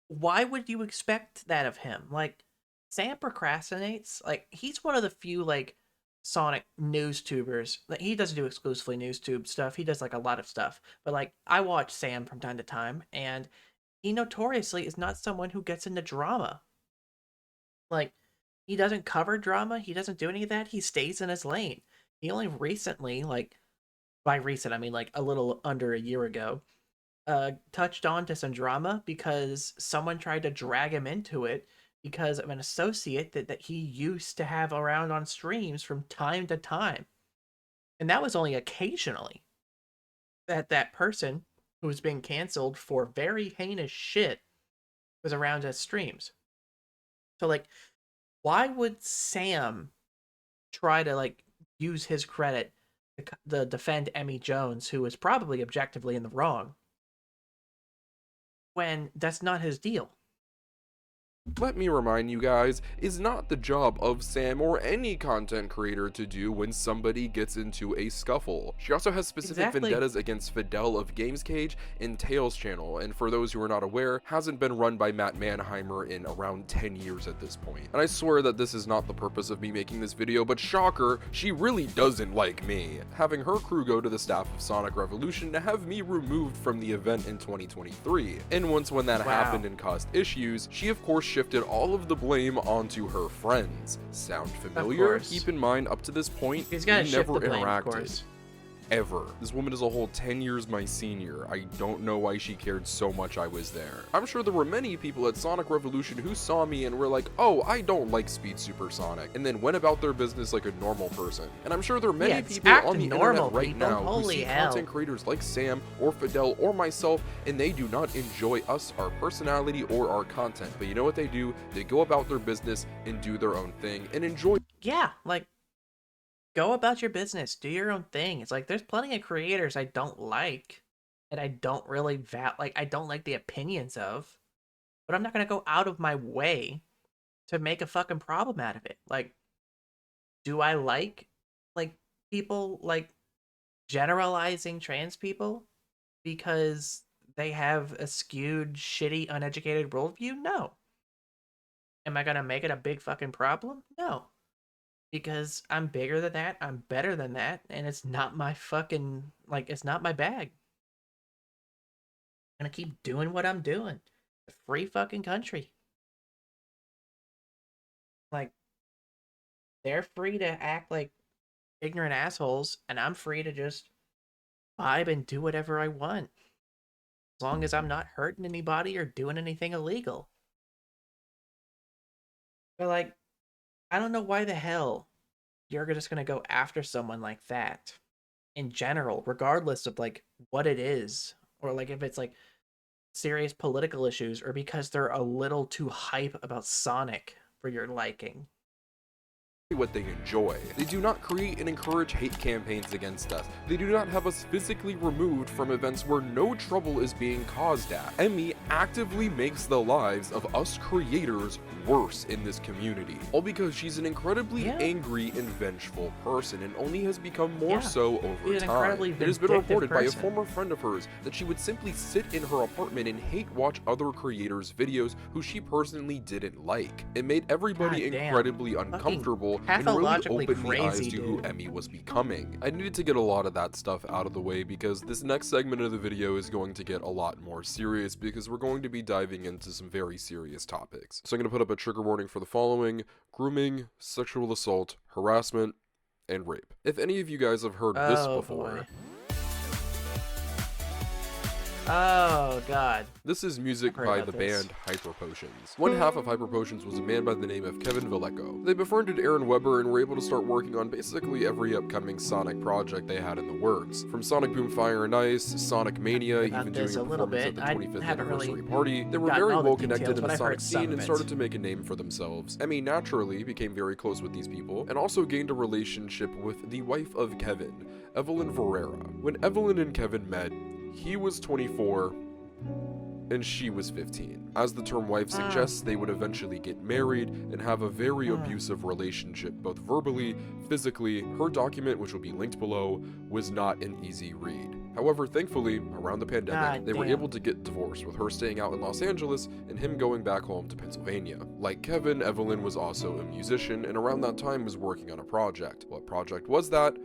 A: why would you expect that of him? Like, Sam Procrastinates, like, he's one of the few, like, Sonic news tubers. Like, he doesn't do exclusively news tube stuff. He does, like, a lot of stuff. But, like, I watch Sam from time to time, and he notoriously is not someone who gets into drama. Like, he doesn't cover drama. He doesn't do any of that. He stays in his lane. He only recently, like, by recent, I mean, like, a little under a year ago, touched on to some drama because someone tried to drag him into it because of an associate that he used to have around on streams from time to time. And that was only occasionally that person who was being canceled for very heinous shit was around his streams. So, like, why would Sam try to, like, use his credit to defend Emmy Jones, who is probably objectively in the wrong, when that's not his deal?
C: let me remind you guys, is not the job of Sam or any content creator to do when somebody gets into a scuffle. She also has specific vendettas against Fidel of Games Cage and Tails channel, and for those who are not aware, hasn't been run by Matt Mannheimer in around 10 years at this point. And I swear that this is not the purpose of me making this video, but shocker, she really doesn't like me. Having her crew go to the staff of Sonic Revolution to have me removed from the event in 2023. And once when that happened and caused issues, she of course shifted all of the blame onto her friends. Sound familiar? Keep in mind, up to this point, we never interacted. Ever. This woman is a whole 10 years my senior. I don't know why she cared so much I was there. I'm sure there were many people at Sonic Revolution who saw me and were like, oh, I don't like Speed Supersonic, and then went about their business like a normal person. And I'm sure there are many people on the internet right now who see content creators like Sam or Fidel or myself, and they do not enjoy us, our personality, or our content. But you know what they do? They go about their business and do their own thing and enjoy.
A: Yeah, like, go about your business, do your own thing. It's like, there's plenty of creators I don't like, and I don't really I don't like the opinions of, but I'm not gonna go out of my way to make a fucking problem out of it. Like, do I like people like generalizing trans people because they have a skewed, shitty, uneducated worldview? No. Am I gonna make it a big fucking problem? No. Because I'm bigger than that, I'm better than that, and it's not my fucking, it's not my bag. I'm gonna keep doing what I'm doing. A free fucking country. Like, they're free to act like ignorant assholes, and I'm free to just vibe and do whatever I want. As long as I'm not hurting anybody or doing anything illegal. But, like, I don't know why the hell you're just gonna go after someone like that in general, regardless of what it is, or if it's serious political issues, or because they're a little too hype about Sonic for your liking.
C: What they enjoy. They do not create and encourage hate campaigns against us. They do not have us physically removed from events where no trouble is being caused at. Emmy actively makes the lives of us creators worse in this community, all because she's an incredibly angry and vengeful person, and only has become more so over time. It has been reported by a former friend of hers that she would simply sit in her apartment and hate watch other creators' videos who she personally didn't like. It made everybody incredibly uncomfortable and really opened the eyes to who Emmy was becoming. I needed to get a lot of that stuff out of the way because this next segment of the video is going to get a lot more serious, because we're going to be diving into some very serious topics. So I'm going to put up a trigger warning for the following: grooming, sexual assault, harassment, and rape. If any of you guys have heard this before...
A: Oh, God.
C: This is music by the band Hyper Potions. One half of Hyper Potions was a man by the name of Kevin Villeco. They befriended Aaron Weber and were able to start working on basically every upcoming Sonic project they had in the works. From Sonic Boom Fire and Ice, Sonic Mania, even doing a performance at the 25th anniversary party, they were very well connected in the Sonic scene and started to make a name for themselves. Emmy naturally became very close with these people, and also gained a relationship with the wife of Kevin, Evelyn Ferreira. When Evelyn and Kevin met, he was 24 and she was 15. As the term wife suggests, they would eventually get married and have a very abusive relationship, both verbally, physically. Her document, which will be linked below, was not an easy read. However, thankfully, around the pandemic, they were able to get divorced, with her staying out in Los Angeles and him going back home to Pennsylvania. Like Kevin, Evelyn was also a musician, and around that time was working on a project. What project was that?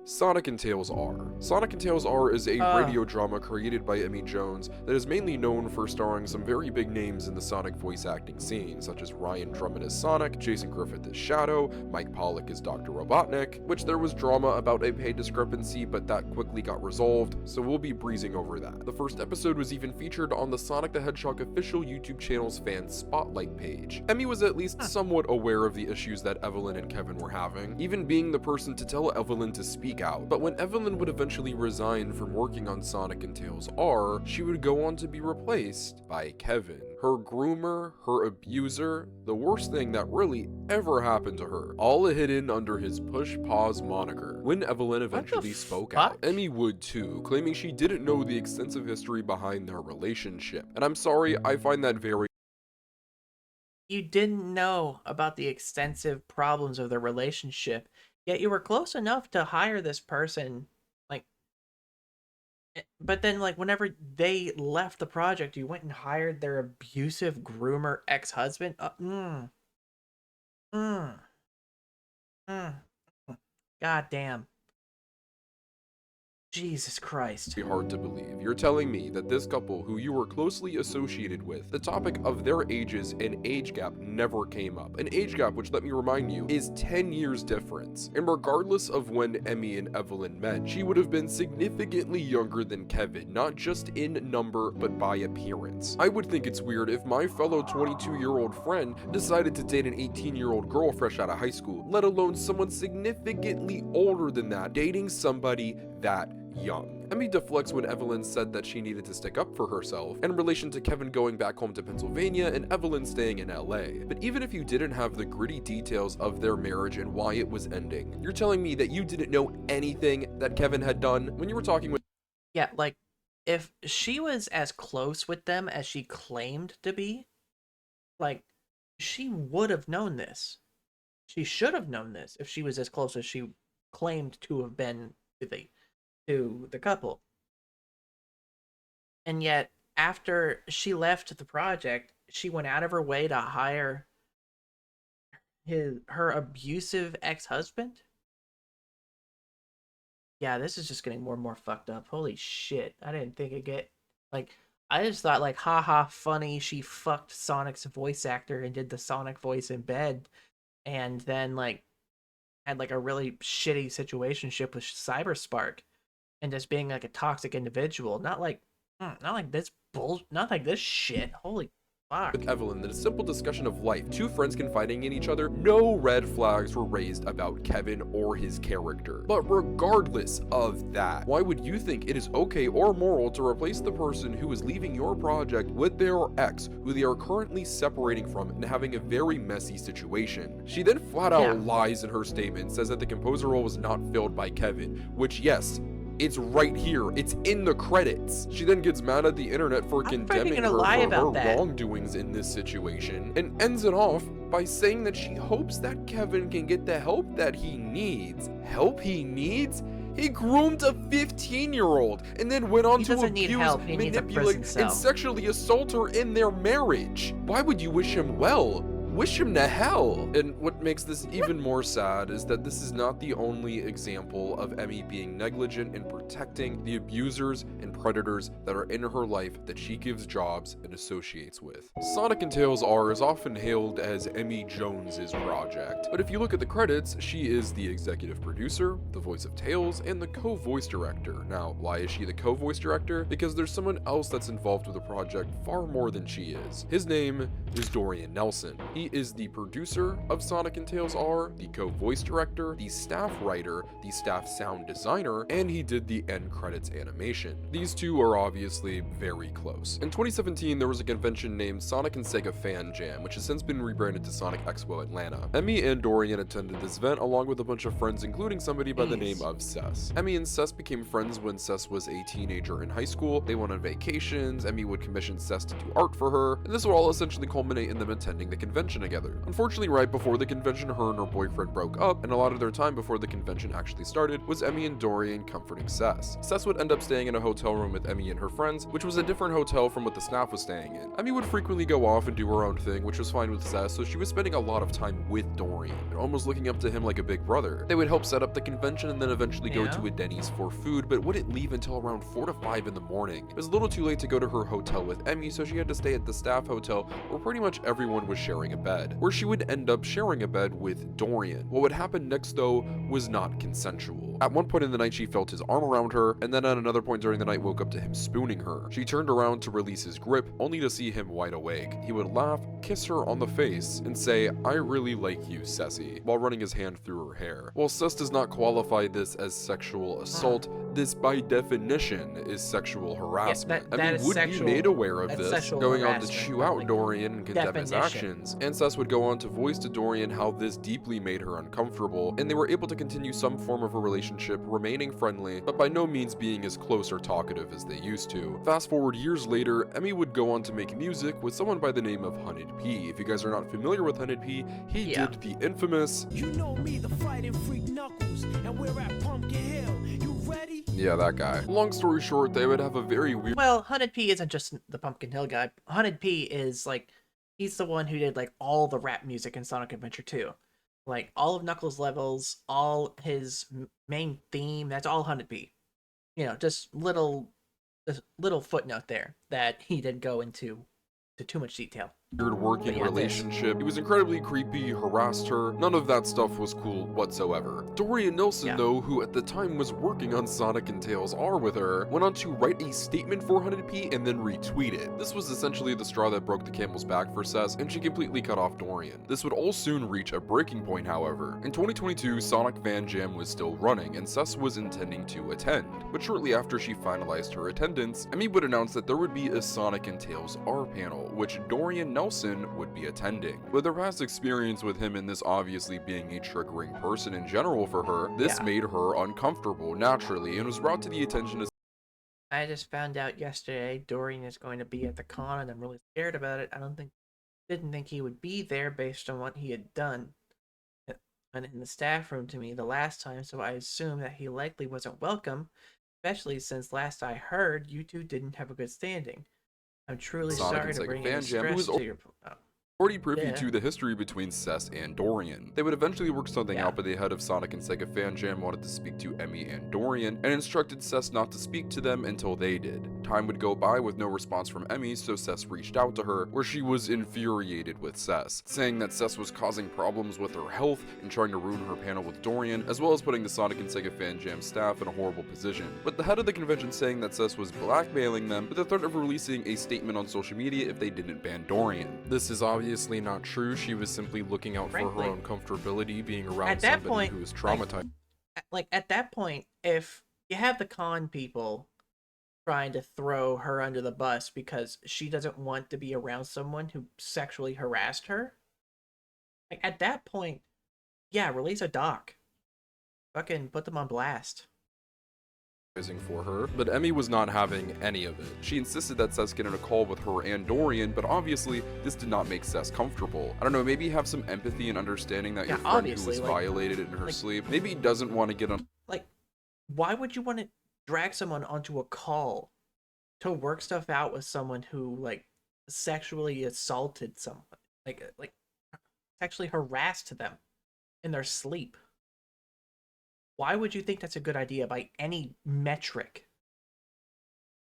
C: Sonic and Tails R. Sonic and Tails R is a radio drama created by Emmy Jones that is mainly known for starring some very big names in the Sonic voice acting scene, such as Ryan Drummond as Sonic, Jason Griffith as Shadow, Mike Pollock as Dr. Robotnik, which there was drama about a pay discrepancy, but that quickly got resolved, so we'll be breezing over that. The first episode was even featured on the Sonic the Hedgehog official YouTube channel's fan spotlight page. Emmy was at least somewhat aware of the issues that Evelyn and Kevin were having, even being the person to tell Evelyn to speak out. But when Evelyn would eventually resign from working on Sonic and Tails R, she would go on to be replaced by Kevin, her groomer, her abuser, the worst thing that really ever happened to her, all hidden under his Push Pause moniker. When Evelyn eventually spoke out, Emmy would too, claiming she didn't know the extensive history behind their relationship. And I'm sorry, I find that very
A: You didn't know about the extensive problems of their relationship, yet you were close enough to hire this person. Like, but then, like, whenever they left the project, you went and hired their abusive groomer ex-husband. Mm, mm, mm. God damn. Jesus Christ.
C: Hard to believe. You're telling me that this couple, who you were closely associated with, the topic of their ages and age gap never came up. An age gap which, let me remind you, is 10 years difference. And regardless of when Emmy and Evelyn met, she would have been significantly younger than Kevin, not just in number, but by appearance. I would think it's weird if my fellow 22-year-old friend decided to date an 18-year-old girl fresh out of high school, let alone someone significantly older than that, dating somebody that young. Emmy deflects when Evelyn said that she needed to stick up for herself in relation to Kevin going back home to Pennsylvania and Evelyn staying in LA. But even if you didn't have the gritty details of their marriage and why it was ending, you're telling me that you didn't know anything that Kevin had done when you were talking with—
A: Yeah, like, if she was as close with them as she claimed to be, like, she would have known this. She should have known this if she was as close as she claimed to have been to the couple. And yet, after she left the project, she went out of her way to hire her abusive ex-husband. Yeah, this is just getting more and more fucked up. Holy shit. I didn't think it'd get, like, I just thought, like, haha, funny, she fucked Sonic's voice actor and did the Sonic voice in bed, and then, like, had, like, a really shitty situationship with Cyberspark, and just being, like, a toxic individual. Not like this not like this shit. Holy fuck.
C: With Evelyn, that a simple discussion of life, two friends confiding in each other, no red flags were raised about Kevin or his character. But regardless of that, why would you think it is okay or moral to replace the person who is leaving your project with their ex, who they are currently separating from and having a very messy situation? She then flat out lies in her statement, says that the composer role was not filled by Kevin, which, yes, it's right here. It's in the credits. She then gets mad at the internet for condemning her for her wrongdoings in this situation, and ends it off by saying that she hopes that Kevin can get the help that he needs. Help he needs? He groomed a 15-year-old and then went on to abuse, manipulate, and sexually assault her in their marriage. Why would you wish him well? Wish him to hell. And what makes this even more sad is that this is not the only example of Emmy being negligent in protecting the abusers and predators that are in her life that she gives jobs and associates with. Sonic and Tails R is often hailed as Emmy Jones's project, but if you look at the credits, she is the executive producer, the voice of Tails, and the co-voice director. Now, why is she the co-voice director? Because there's someone else that's involved with the project far more than she is. His name is Dorian Nelson. He is the producer of Sonic and Tails R, the co-voice director, the staff writer, the staff sound designer, and he did the end credits animation. These two are obviously very close. In 2017, there was a convention named Sonic and Sega Fan Jam, which has since been rebranded to Sonic Expo Atlanta. Emmy and Dorian attended this event along with a bunch of friends, including somebody by the name of Cess. Emmy and Cess became friends when Cess was a teenager in high school. They went on vacations, Emmy would commission Cess to do art for her, and this would all essentially culminate in them attending the convention together. Unfortunately, right before the convention, her and her boyfriend broke up, and a lot of their time before the convention actually started was Emmy and Dorian comforting Cess. Cess would end up staying in a hotel room with Emmy and her friends, which was a different hotel from what the staff was staying in. Emmy would frequently go off and do her own thing, which was fine with Cess, so she was spending a lot of time with Dorian, and almost looking up to him like a big brother. They would help set up the convention and then eventually go to a Denny's for food, but wouldn't leave until around 4 to 5 in the morning. It was a little too late to go to her hotel with Emmy, so she had to stay at the staff hotel where pretty much everyone was sharing a bed, where she would end up sharing a bed with Dorian. What would happen next, though, was not consensual. At one point in the night, she felt his arm around her, and then at another point during the night woke up to him spooning her. She turned around to release his grip, only to see him wide awake. He would laugh, kiss her on the face, and say, "I really like you, Cessy," while running his hand through her hair. While Cess does not qualify this as sexual assault, this by definition is sexual harassment.
A: That
C: would be made aware of this, going on to chew out
A: like,
C: Dorian and condemn his actions, and Cess would go on to voice to Dorian how this deeply made her uncomfortable, and they were able to continue some form of a relationship relationship, remaining friendly, but by no means being as close or talkative as they used to. Fast forward years later, Emmy would go on to make music with someone by the name of Hunted P. If you guys are not familiar with Hunted P, he did the infamous
J: "You know me, the fighting freak Knuckles, and we're at Pumpkin Hill. You ready?"
C: Yeah, that guy. Long story short, they would have a very weird—
A: Well, Hunted P isn't just the Pumpkin Hill guy. Hunted P is like, he's the one who did like all the rap music in Sonic Adventure 2. Like all of Knuckles' levels, all his main theme, that's all Hunted P. You know, just little footnote there that he didn't go into too much detail.
C: working relationship. He was incredibly creepy, harassed her. None of that stuff was cool whatsoever. Dorian Nelson, though, who at the time was working on Sonic and Tails R with her, went on to write a statement for 100p and then retweet it. This was essentially the straw that broke the camel's back for Cess, and she completely cut off Dorian. This would all soon reach a breaking point, however. In 2022, Sonic Fan Jam was still running, and Cess was intending to attend. But shortly after she finalized her attendance, Emmy would announce that there would be a Sonic and Tails R panel, which Dorian Nelson would be attending. With her past experience with him and this obviously being a triggering person in general for her, this made her uncomfortable naturally and was brought to the attention of—
A: I just found out yesterday Dorian is going to be at the con, and I'm really scared about it. Didn't think he would be there based on what he had done and in the staff room to me the last time, so I assume that he likely wasn't welcome, especially since last I heard you two didn't have a good standing. I'm truly sorry to bring any stress to your—
C: already privy to the history between Cess and Dorian. They would eventually work something out, but the head of Sonic and Sega Fan Jam wanted to speak to Emmy and Dorian, and instructed Cess not to speak to them until they did. Time would go by with no response from Emmy, so Cess reached out to her, where she was infuriated with Cess, saying that Cess was causing problems with her health and trying to ruin her panel with Dorian, as well as putting the Sonic and Sega Fan Jam staff in a horrible position. With the head of the convention saying that Cess was blackmailing them with the threat of releasing a statement on social media if they didn't ban Dorian. This is obviously not true. She was simply looking out for her own comfortability, being around somebody who was traumatized.
A: Like at that point, if you have the con people trying to throw her under the bus because she doesn't want to be around someone who sexually harassed her, like at that point, yeah, release a doc. Fucking put them on blast.
C: For her, but Emmy was not having any of it. She insisted that Cess get in a call with her and Dorian, but obviously this did not make Cess comfortable. I don't know, maybe have some empathy and understanding that your friend who was violated in her sleep maybe doesn't want to get on—
A: like, why would you want to drag someone onto a call to work stuff out with someone who like sexually assaulted someone, like sexually harassed them in their sleep? Why would you think that's a good idea by any metric?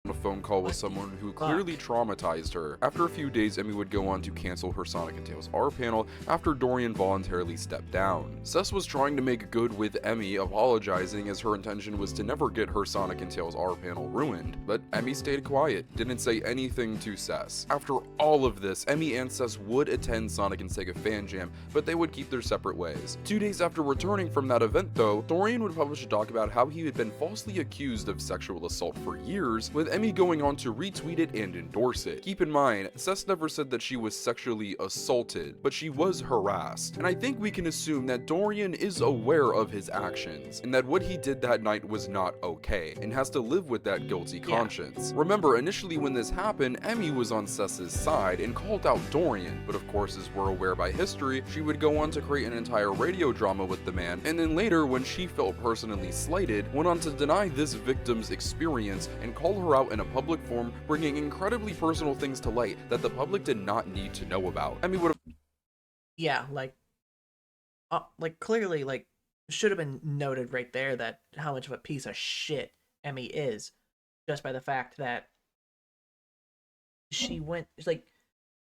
C: A phone call with someone who clearly traumatized her. After a few days, Emmy would go on to cancel her Sonic and Tails R panel after Dorian voluntarily stepped down. Cess was trying to make good with Emmy, apologizing as her intention was to never get her Sonic and Tails R panel ruined, but Emmy stayed quiet, didn't say anything to Cess. After all of this, Emmy and Cess would attend Sonic and Sega Fan Jam, but they would keep their separate ways. 2 days after returning from that event though, Dorian would publish a doc about how he had been falsely accused of sexual assault for years, with Emmy going on to retweet it and endorse it. Keep in mind, Cess never said that she was sexually assaulted, but she was harassed. And I think we can assume that Dorian is aware of his actions, and that what he did that night was not okay, and has to live with that guilty conscience. Remember, initially when this happened, Emmy was on Cess's side and called out Dorian, but of course, as we're aware by history, she would go on to create an entire radio drama with the man, and then later, when she felt personally slighted, went on to deny this victim's experience and call her out in a public forum, bringing incredibly personal things to light that the public did not need to know about. Emmy would have—
A: yeah, like clearly, like, should have been noted right there that how much of a piece of shit Emmy is, just by the fact that she went, like,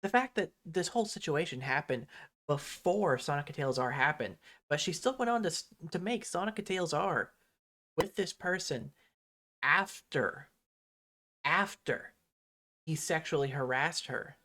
A: the fact that this whole situation happened before Sonic and Tails R happened, but she still went on to make Sonic and Tails R with this person after he sexually harassed her.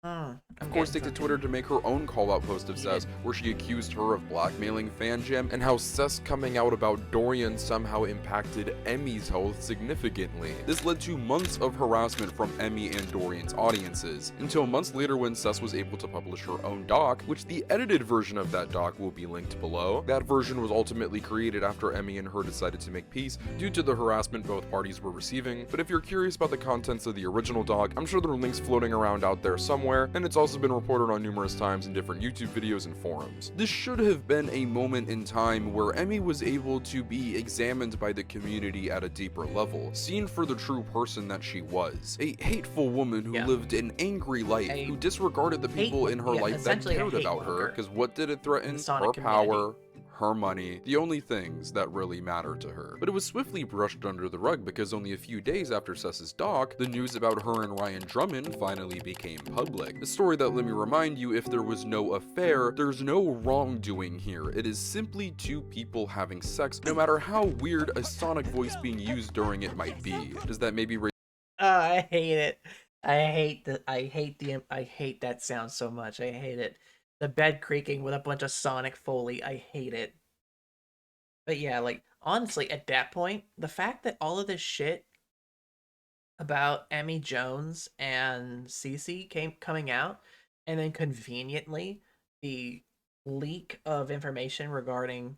C: Of course, take to Twitter to make her own call-out post of Cess, where she accused her of blackmailing FanJam, and how Cess coming out about Dorian somehow impacted Emmy's health significantly. This led to months of harassment from Emmy and Dorian's audiences, until months later when Cess was able to publish her own doc, which the edited version of that doc will be linked below. That version was ultimately created after Emmy and her decided to make peace due to the harassment both parties were receiving, but if you're curious about the contents of the original doc, I'm sure there are links floating around out there somewhere, and it's also been reported on numerous times in different YouTube videos and forums. This should have been a moment in time where Emmy was able to be examined by the community at a deeper level, seen for the true person that she was. A hateful woman who lived an angry life, who disregarded the people in her life that cared about her, because what did it threaten? Her power, her money, the only things that really matter to her. But it was swiftly brushed under the rug because only a few days after Cess's doc, the news about her and Ryan Drummond finally became public. A story that, let me remind you, if there was no affair, there's no wrongdoing here. It is simply two people having sex, no matter how weird a sonic voice being used during it might be. Does that maybe
A: I hate it. I hate that sound so much. I hate it. The bed creaking with a bunch of sonic foley. I hate it. But yeah, like, honestly, at that point, the fact that all of this shit about Emmy Jones and Cece coming out, and then conveniently, the leak of information regarding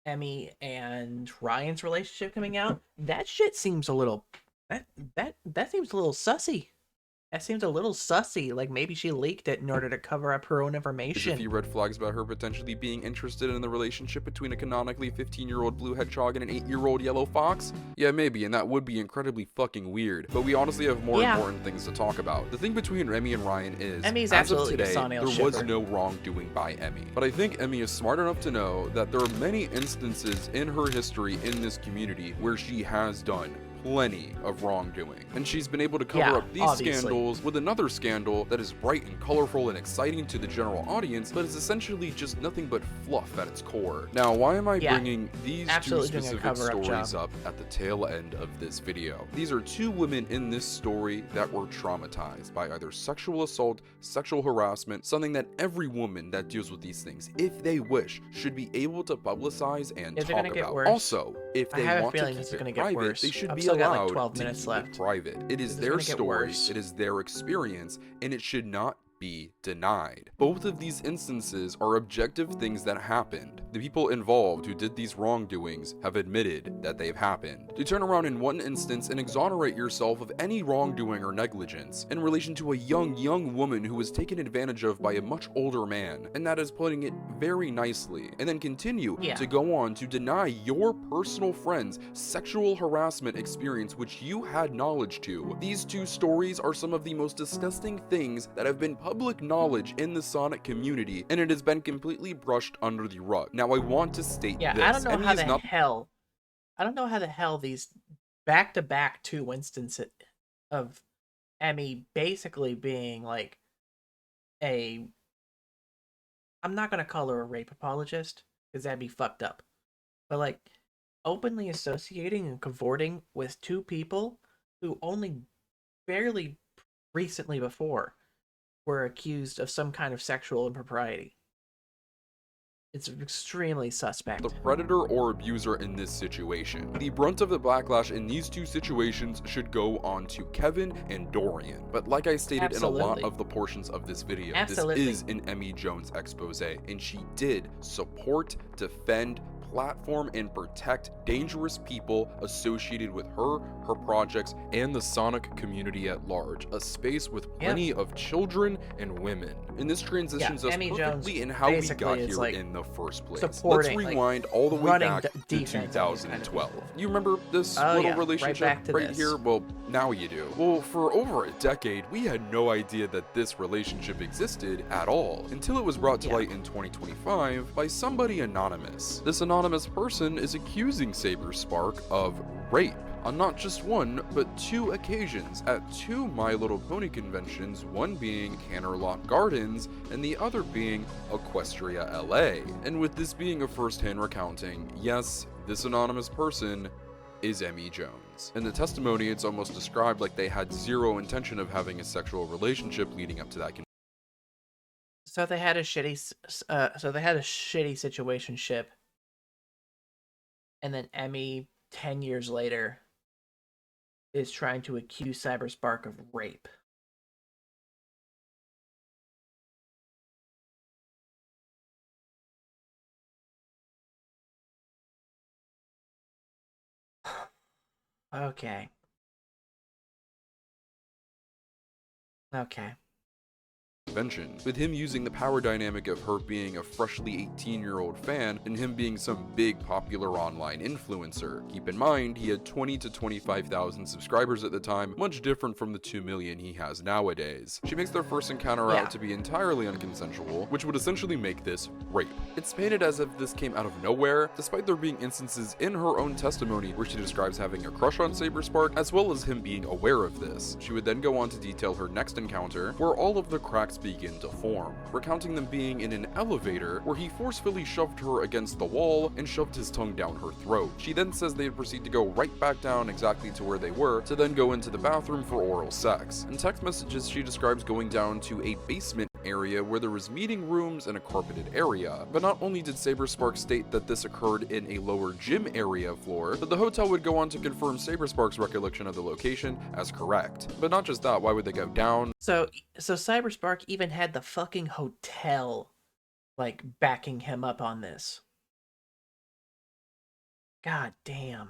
A: Emmy and Ryan's relationship coming out, that shit seems a little... That seems a little sussy. That seems a little sussy, like maybe she leaked it in order to cover up her own information.
C: There's a few red flags about her potentially being interested in the relationship between a canonically 15-year-old blue hedgehog and an 8-year-old yellow fox? Yeah, maybe, and that would be incredibly fucking weird. But we honestly have more important things to talk about. The thing between Emmy and Ryan is,
A: Emmy's
C: as of
A: absolutely
C: today, there was no wrongdoing by Emmy. But I think Emmy is smart enough to know that there are many instances in her history in this community where she has done plenty of wrongdoing, and she's been able to cover up these scandals with another scandal that is bright and colorful and exciting to the general audience, but is essentially just nothing but fluff at its core. Now, why am I bringing these two specific stories up at the tail end of this video? These are two women in this story that were traumatized by either sexual assault, sexual harassment, something that every woman that deals with these things, if they wish, should be able to publicize and talk about. Also, if they want to keep it private, they should be allowed like 12 minutes to keep it private. It is their story, it is their experience, and it should not be denied. Both of these instances are objective things that happened. The people involved who did these wrongdoings have admitted that they've happened. To turn around in one instance and exonerate yourself of any wrongdoing or negligence in relation to a young woman who was taken advantage of by a much older man, and that is putting it very nicely, and then continue to go on to deny your personal friend's sexual harassment experience which you had knowledge to. These two stories are some of the most disgusting things that have been public knowledge in the Sonic community, and it has been completely brushed under the rug. Now, I want to state this.
A: I don't know how the hell these back-to-back two instances of Emmy basically being like I'm not gonna call her a rape apologist, because that'd be fucked up, but like openly associating and cavorting with two people who only barely recently before were accused of some kind of sexual impropriety. It's extremely suspect.
C: The predator or abuser in this situation. The brunt of the backlash in these two situations should go on to Kevin and Dorian. But like I stated in a lot of the portions of this video, this is an Emmy Jones expose, and she did support, defend, platform, and protect dangerous people associated with her projects, and the Sonic community at large. A space with plenty of children and women. And this transitions us perfectly in how we got here in the first place. Let's rewind all the way back to 2012. You remember this little relationship right here? Well, now you do. Well, for over a decade, we had no idea that this relationship existed at all, until it was brought to light in 2025 by somebody anonymous. This anonymous person is accusing Saber Spark of rape on not just one, but two occasions at two My Little Pony conventions, one being Canterlot Gardens and the other being Equestria LA. And with this being a first-hand recounting, yes, this anonymous person is Emmy Jones. In the testimony, it's almost described like they had zero intention of having a sexual relationship leading up to that.
A: So they had a shitty, situationship, and then Emmy, 10 years later, is trying to accuse Cyberspark of rape. Okay. Okay.
C: Convention, with him using the power dynamic of her being a freshly 18-year-old fan and him being some big popular online influencer. Keep in mind, he had 20 to 25,000 subscribers at the time, much different from the 2 million he has nowadays. She makes their first encounter out to be entirely unconsensual, which would essentially make this rape. It's painted as if this came out of nowhere, despite there being instances in her own testimony where she describes having a crush on Cyberspark, as well as him being aware of this. She would then go on to detail her next encounter, where all of the cracks begin to form, recounting them being in an elevator where he forcefully shoved her against the wall and shoved his tongue down her throat. She then says they'd proceed to go right back down exactly to where they were to then go into the bathroom for oral sex. In text messages, she describes going down to a basement area where there was meeting rooms and a carpeted area. But not only did Cyberspark state that this occurred in a lower gym area floor, but the hotel would go on to confirm Cyberspark's recollection of the location as correct. But not just that, why would they go down?
A: So Cyberspark even had the fucking hotel, like, backing him up on this. God damn.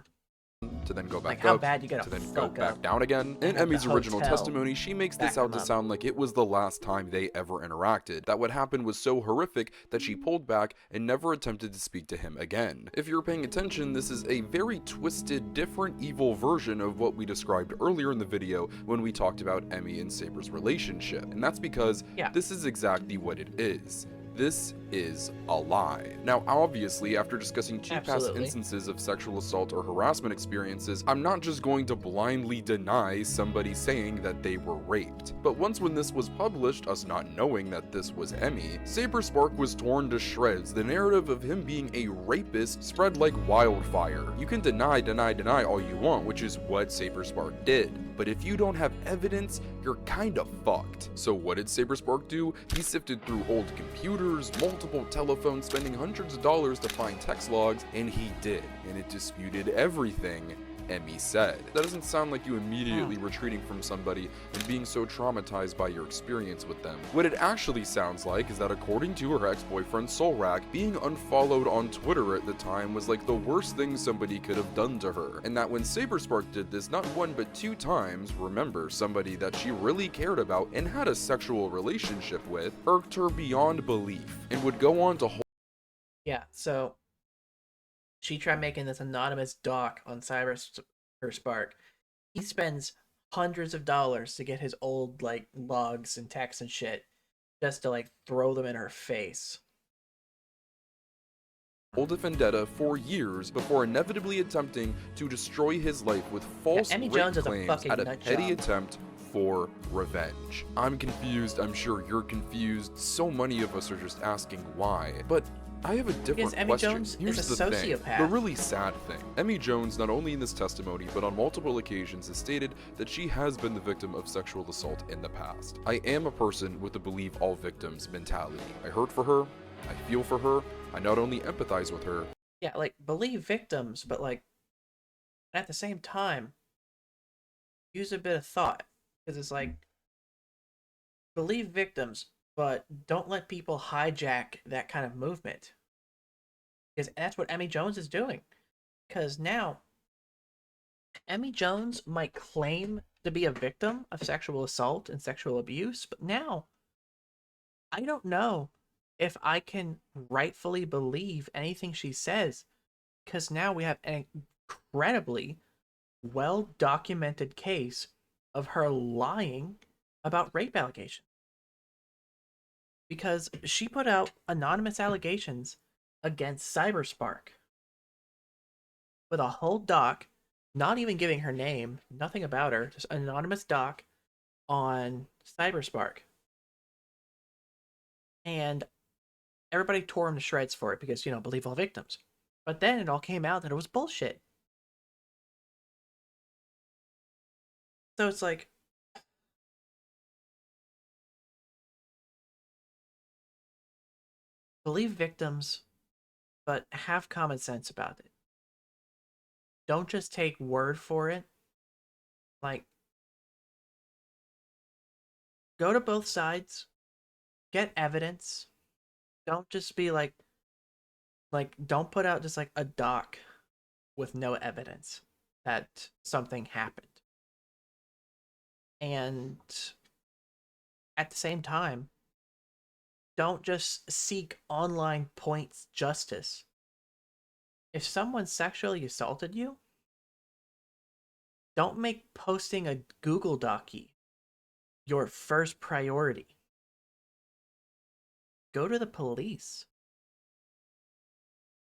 C: To then go back
A: like, how
C: up,
A: bad you gotta
C: to then
A: fuck
C: go back
A: up
C: down again. In
A: have
C: Emmy's
A: the
C: original
A: hotel
C: testimony, she makes this
A: back
C: out
A: him
C: to
A: up.
C: sound like it was the last time they ever interacted. That what happened was so horrific that she pulled back and never attempted to speak to him again. If you're paying attention, this is a very twisted, different, evil version of what we described earlier in the video when we talked about Emmy and Saber's relationship. And that's because this is exactly what it is. This is a lie. Now, obviously, after discussing two past instances of sexual assault or harassment experiences, I'm not just going to blindly deny somebody saying that they were raped. But once when this was published, us not knowing that this was Emmy, Cyberspark was torn to shreds. The narrative of him being a rapist spread like wildfire. You can deny all you want, which is what Cyberspark did. But if you don't have evidence, you're kinda fucked. So what did Cyberspark do? He sifted through old computers, multiple telephones, spending hundreds of dollars to find text logs, and he did. And it disputed everything Emmy said. That doesn't sound like you immediately retreating from somebody and being so traumatized by your experience with them. What it actually sounds like is that according to her ex-boyfriend Solrak, being unfollowed on Twitter at the time was like the worst thing somebody could have done to her. And that when Cyberspark did this not one but two times, remember, somebody that she really cared about and had a sexual relationship with, irked her beyond belief and would go on to hold.
A: Yeah, so she tried making this anonymous doc on Cyberspark. He spends hundreds of dollars to get his old, like, logs and texts and shit just to, like, throw them in her face.
C: Hold a vendetta for years before inevitably attempting to destroy his life with false
A: Emmy
C: rape
A: Jones is a
C: claims
A: fucking
C: at a
A: nut
C: petty
A: job.
C: attempt for revenge. I'm confused, I'm sure you're confused, so many of us are just asking why. But I have a different
A: Emmy
C: question.
A: Jones
C: Here's
A: is
C: the
A: a
C: thing,
A: sociopath.
C: the really sad thing. Emmy Jones, not only in this testimony, but on multiple occasions has stated that she has been the victim of sexual assault in the past. I am a person with a believe all victims mentality. I hurt for her, I feel for her, I not only empathize with her.
A: Yeah, like, believe victims, but, like, at the same time, use a bit of thought. Because it's like, believe victims, but don't let people hijack that kind of movement. Because that's what Emmy Jones is doing. Because now, Emmy Jones might claim to be a victim of sexual assault and sexual abuse, but now, I don't know if I can rightfully believe anything she says. Because now we have an incredibly well-documented case of her lying about rape allegations. Because she put out anonymous allegations against Cyberspark with a whole doc, not even giving her name, nothing about her, just an anonymous doc on Cyberspark. And everybody tore him to shreds for it because, you know, believe all victims. But then it all came out that it was bullshit. So it's like, believe victims, but have common sense about it. Don't just take word for it. Like, go to both sides, get evidence. Don't just be like don't put out just like a doc with no evidence that something happened. And at the same time, don't just seek online points justice. If someone sexually assaulted you, don't make posting a Google Docie your first priority. Go to the police.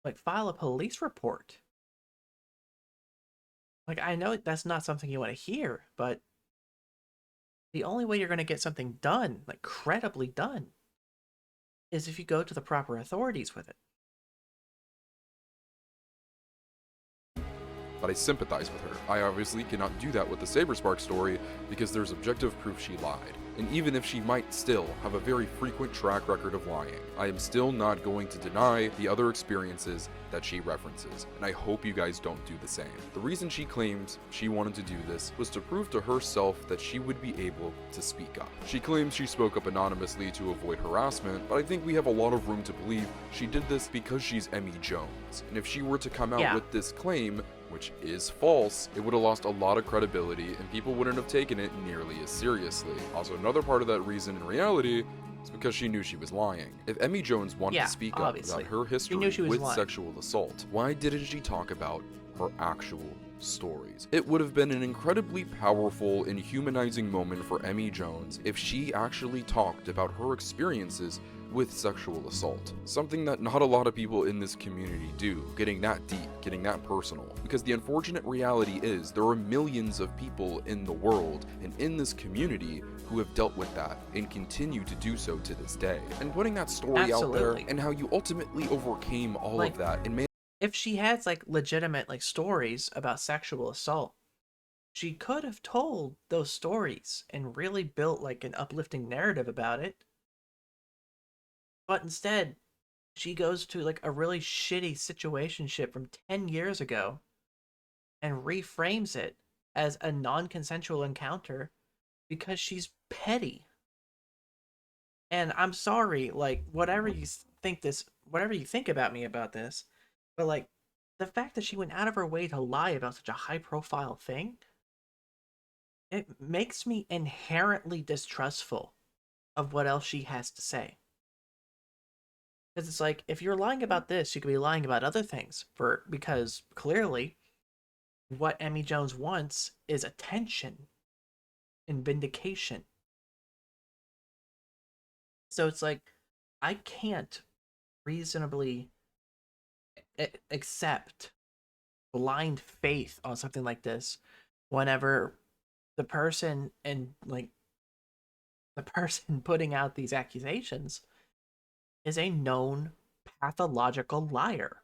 A: Like, file a police report. Like, I know that's not something you want to hear, but the only way you're going to get something done, like credibly done, is if you go to the proper authorities with it.
C: But I sympathize with her. I obviously cannot do that with the Saberspark story because there's objective proof she lied. And even if she might still have a very frequent track record of lying, I am still not going to deny the other experiences that she references, and I hope you guys don't do the same. The reason she claims she wanted to do this was to prove to herself that she would be able to speak up. She claims she spoke up anonymously to avoid harassment, but I think we have a lot of room to believe she did this because she's Emmy Jones. And if she were to come out with this claim, which is false, it would have lost a lot of credibility and people wouldn't have taken it nearly as seriously. Also, another part of that reason in reality is because she knew she was lying. If Emmy Jones wanted to speak up about her history with sexual assault, why didn't she talk about her actual stories? It would have been an incredibly powerful and humanizing moment for Emmy Jones if she actually talked about her experiences with sexual assault. Something that not a lot of people in this community do, getting that deep, getting that personal. Because the unfortunate reality is there are millions of people in the world and in this community who have dealt with that and continue to do so to this day. And putting that story out there and how you ultimately overcame all of that and made
A: if she has like legitimate like stories about sexual assault, she could have told those stories and really built like an uplifting narrative about it. But instead, she goes to like a really shitty situationship from 10 years ago and reframes it as a non-consensual encounter because she's petty. And I'm sorry, like whatever you think about me about this, but like the fact that she went out of her way to lie about such a high-profile thing, it makes me inherently distrustful of what else she has to say. Because it's like, if you're lying about this, you could be lying about other things. Because clearly, what Emmy Jones wants is attention and vindication. So it's like, I can't reasonably accept blind faith on something like this whenever the person putting out these accusations is a known pathological liar.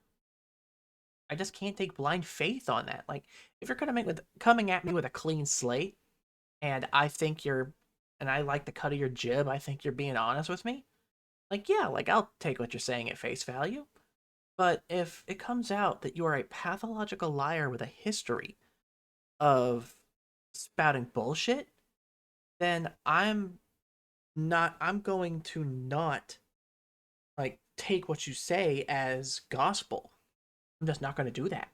A: I just can't take blind faith on that. Like, if you're coming at me with a clean slate, and I like the cut of your jib, I think you're being honest with me, like, yeah, like, I'll take what you're saying at face value. But if it comes out that you are a pathological liar with a history of spouting bullshit, then I'm going to not like take what you say as gospel. I'm just not going to do that.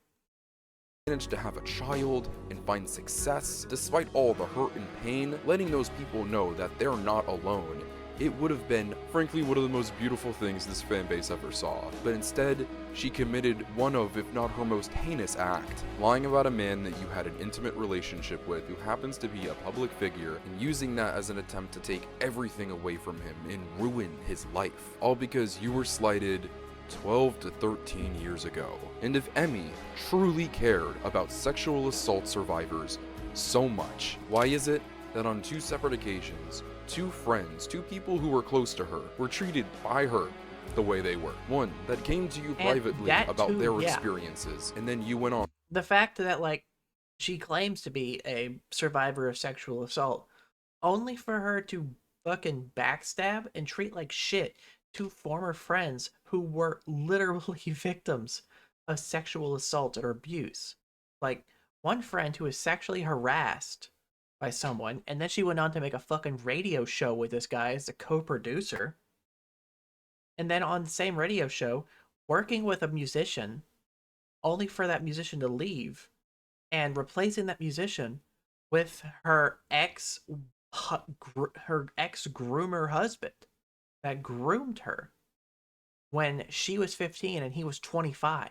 C: Managed to have a child and find success despite all the hurt and pain, letting those people know that they're not alone. It would have been, frankly, one of the most beautiful things this fanbase ever saw. But instead, she committed one of, if not her most heinous act, lying about a man that you had an intimate relationship with who happens to be a public figure, and using that as an attempt to take everything away from him and ruin his life. All because you were slighted 12 to 13 years ago. And if Emmy truly cared about sexual assault survivors so much, why is it that on 2 separate occasions, 2 friends, 2 people who were close to her, were treated by her the way they were? One that came to you privately about their experiences, and then you went on.
A: The fact that like She claims to be a survivor of sexual assault, only for her to fucking backstab and treat like shit two former friends who were literally victims of sexual assault or abuse. Like, one friend who was sexually harassed by someone, and then she went on to make a fucking radio show with this guy as a co-producer. And then on the same radio show, working with a musician, only for that musician to leave and replacing that musician with her ex groomer husband that groomed her when she was 15 and he was 25.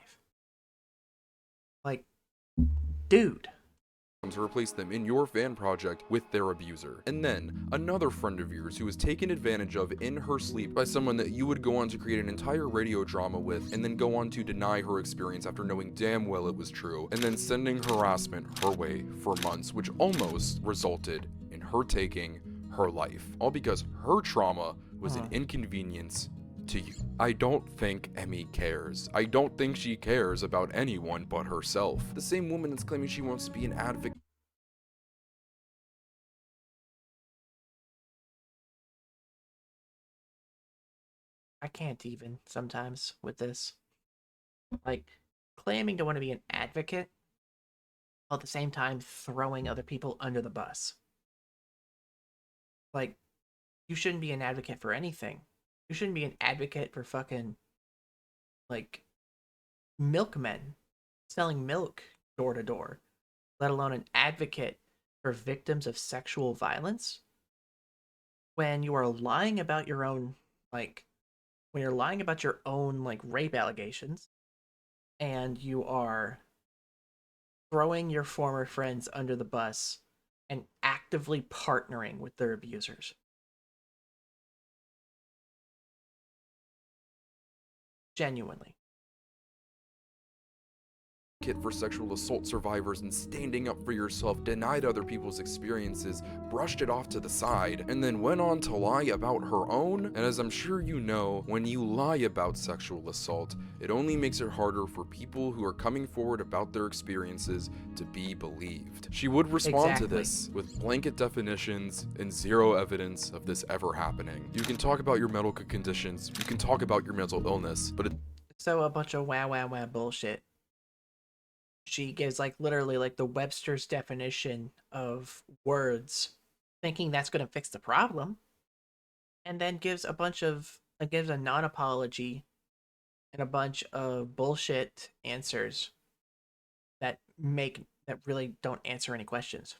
A: Like, dude.
C: To replace them in your fan project with their abuser. And then another friend of yours who was taken advantage of in her sleep by someone that you would go on to create an entire radio drama with, and then go on to deny her experience after knowing damn well it was true, and then sending harassment her way for months, which almost resulted in her taking her life, all because her trauma was an inconvenience to you. I don't think Emmy cares. I don't think she cares about anyone but herself. The same woman that's claiming she wants to be an advocate.
A: I can't even sometimes with this. Like, claiming to want to be an advocate while at the same time throwing other people under the bus. Like, you shouldn't be an advocate for anything. You shouldn't be an advocate for fucking, like, milkmen selling milk door to door, let alone an advocate for victims of sexual violence. When you are lying about your own, like, when you're lying about your own, like, rape allegations, and you are throwing your former friends under the bus and actively partnering with their abusers. Genuinely.
C: For sexual assault survivors and standing up for yourself, denied other people's experiences, brushed it off to the side, and then went on to lie about her own. And as I'm sure you know, when you lie about sexual assault, it only makes it harder for people who are coming forward about their experiences to be believed. She would respond to this with blanket definitions and zero evidence of this ever happening. You can talk about your medical conditions, you can talk about your mental illness, but
A: So a bunch of wow bullshit. She gives, like, literally, like, the Webster's definition of words, thinking that's going to fix the problem, and then gives a non-apology and a bunch of bullshit answers that really don't answer any questions.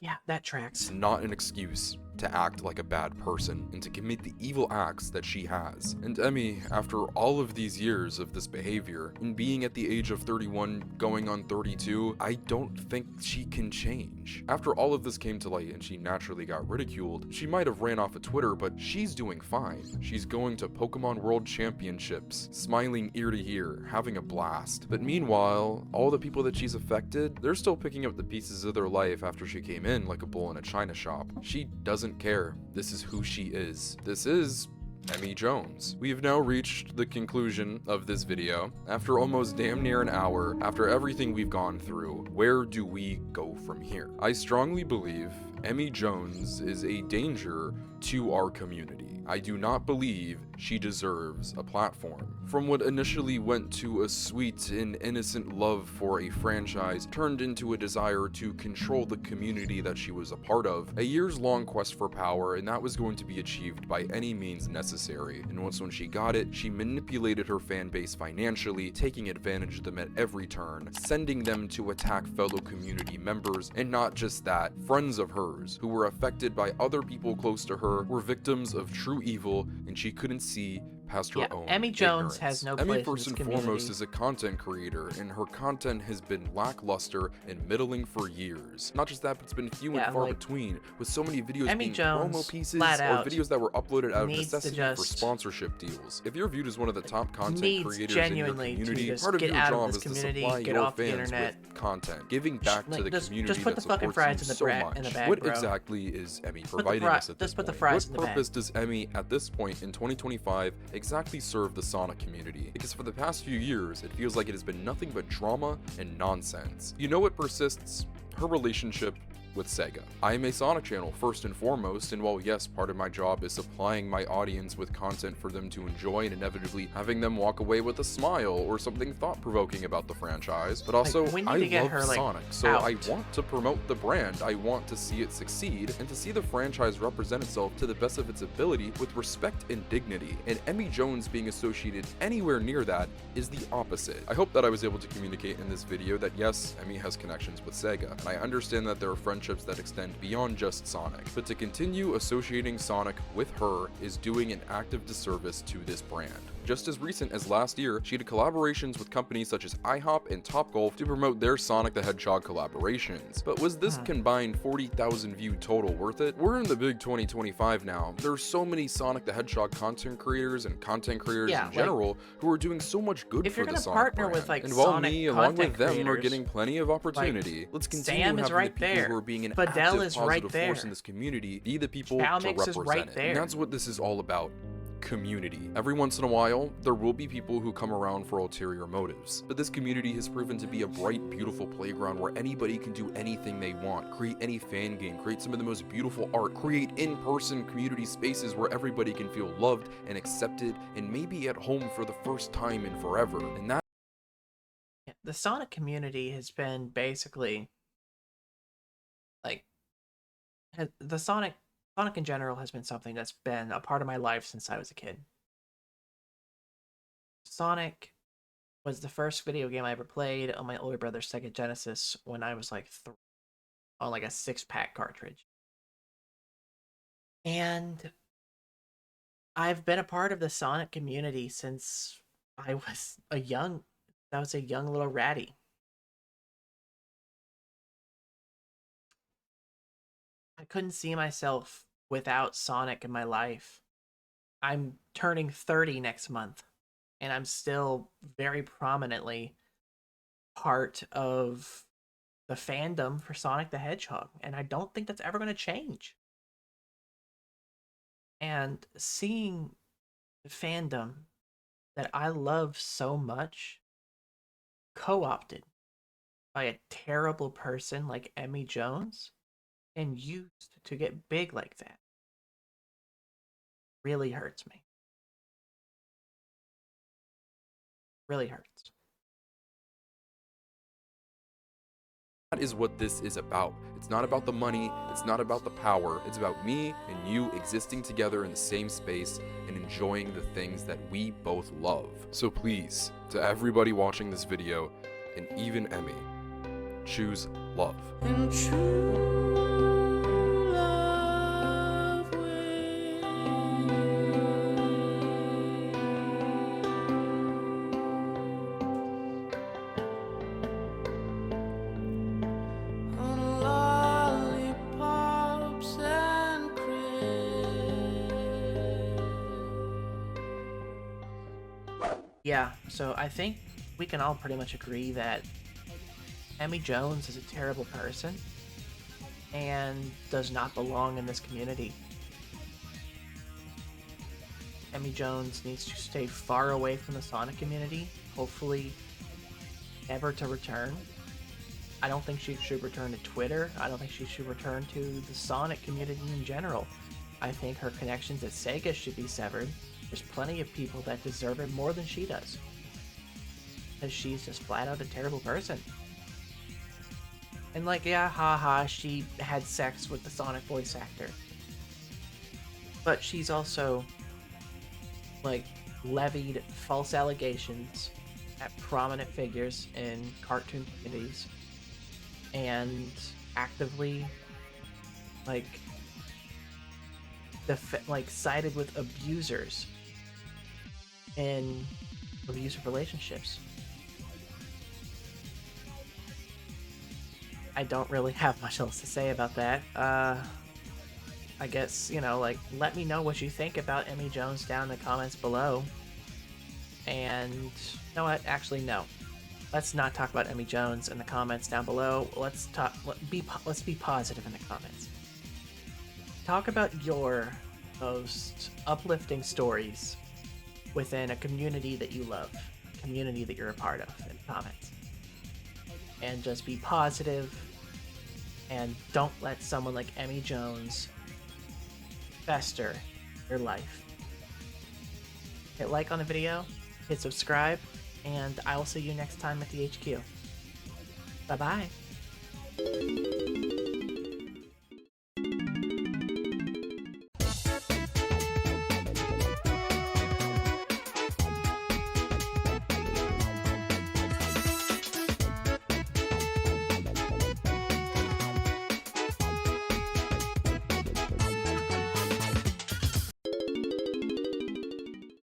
A: Yeah, that tracks.
C: It's not an excuse to act like a bad person and to commit the evil acts that she has. And Emmy, after all of these years of this behavior, and being at the age of 31 going on 32, I don't think she can change. After all of this came to light and she naturally got ridiculed, she might have ran off of Twitter, but she's doing fine. She's going to Pokemon World Championships, smiling ear to ear, having a blast. But meanwhile, all the people that she's affected, they're still picking up the pieces of their life after she came in like a bull in a china shop. She doesn't care. This is who she is. This is Emmy Jones. We have now reached the conclusion of this video. After almost damn near an hour, after everything we've gone through, where do we go from here? I strongly believe Emmy Jones is a danger to our community. I do not believe she deserves a platform. From what initially went to a sweet and innocent love for a franchise turned into a desire to control the community that she was a part of, a years-long quest for power, and that was going to be achieved by any means necessary. And once when she got it, she manipulated her fan base financially, taking advantage of them at every turn, sending them to attack fellow community members, and not just that, friends of hers who were affected by other people close to her were victims of true evil, and she couldn't see past her own
A: Emmy Jones
C: ignorance.
A: has no
C: Emmy,
A: place in
C: first
A: this
C: and
A: community.
C: foremost, is a content creator, and her content has been lackluster and middling for years. Not just that, but it's been few and far between, with so many videos
A: Emmy
C: being
A: Jones,
C: promo pieces or
A: flat out,
C: videos that were uploaded out of
A: needs to
C: necessity for
A: just-
C: sponsorship deals. If you're viewed as one of the top content
A: needs
C: creators in your
A: genuinely to
C: community,
A: just
C: part of
A: get
C: your
A: out of
C: job
A: this
C: is to
A: community,
C: supply
A: get
C: your
A: off the
C: fans
A: internet.
C: with content, giving back to the community
A: just put
C: that
A: the fucking
C: supports
A: fries
C: you
A: in the
C: so
A: brat
C: much.
A: in the bag,
C: What
A: bro.
C: exactly is Emmy
A: Put the
C: providing
A: fri-
C: us at this
A: just put the
C: point?
A: fries
C: What
A: in the bag.
C: purpose does Emmy at this point in 2025 exactly serve the Sonic community, because for the past few years, it feels like it has been nothing but drama and nonsense. You know what persists? Her relationship with Sega. I am a Sonic channel first and foremost, and while yes, part of my job is supplying my audience with content for them to enjoy and inevitably having them walk away with a smile or something thought-provoking about the franchise, but also I love Sonic, so I want to promote the brand, I want to see it succeed, and to see the franchise represent itself to the best of its ability with respect and dignity, and Emmy Jones being associated anywhere near that is the opposite. I hope that I was able to communicate in this video that yes, Emmy has connections with Sega, and I understand that there are friendships that extend beyond just Sonic, but to continue associating Sonic with her is doing an active disservice to this brand. Just as recent as last year, she did collaborations with companies such as IHOP and Topgolf to promote their Sonic the Hedgehog collaborations. But was this combined 40,000 view total worth it? We're in the big 2025 now. There's so many Sonic the Hedgehog content creators and content creators in general who are doing so much good for the Sonic brand. And while me, along with them, are getting plenty of opportunity, let's continue having the people who are being an active positive force in this community be the people to represent it. And that's what this is all about. Community. Every once in a while, there will be people who come around for ulterior motives, but this community has proven to be a bright, beautiful playground where anybody can do anything they want, create any fan game, create some of the most beautiful art, create in-person community spaces where everybody can feel loved and accepted and maybe at home for the first time in forever. And that
A: the Sonic community has been basically like the Sonic in general has been something that's been a part of my life since I was a kid. Sonic was the first video game I ever played on my older brother's Sega Genesis when I was like 3, on like a 6-pack cartridge. And I've been a part of the Sonic community since I was a young little ratty. I couldn't see myself without Sonic in my life. I'm turning 30 next month, and I'm still very prominently part of the fandom for Sonic the Hedgehog, and I don't think that's ever going to change. And seeing the fandom that I love so much co-opted by a terrible person like Emmy Jones and used to get big like that really hurts me. Really hurts.
C: That is what this is about. It's not about the money, it's not about the power, it's about me and you existing together in the same space and enjoying the things that we both love. So please, to everybody watching this video, and even Emmy, choose love.
J: And true love will on lollipops and
A: Yeah, so I think we can all pretty much agree that Emmy Jones is a terrible person and does not belong in this community. Emmy Jones needs to stay far away from the Sonic community, hopefully never to return. I don't think she should return to Twitter. I don't think she should return to the Sonic community in general. I think her connections at Sega should be severed. There's plenty of people that deserve it more than she does, because she's just flat out a terrible person. And like, yeah, haha, she had sex with the Sonic voice actor. But she's also, like, levied false allegations at prominent figures in cartoon communities. And actively, like, sided with abusers in abusive relationships. I don't really have much else to say about that. I guess, you know, like, let me know what you think about Emmy Jones down in the comments below. And, you know what? Actually, no. Let's not talk about Emmy Jones in the comments down below. Let's be positive in the comments. Talk about your most uplifting stories within a community that you love, a community that you're a part of in the comments. And just be positive, and don't let someone like Emmy Jones fester your life. Hit like on the video, hit subscribe, and I will see you next time at the HQ. Bye-bye.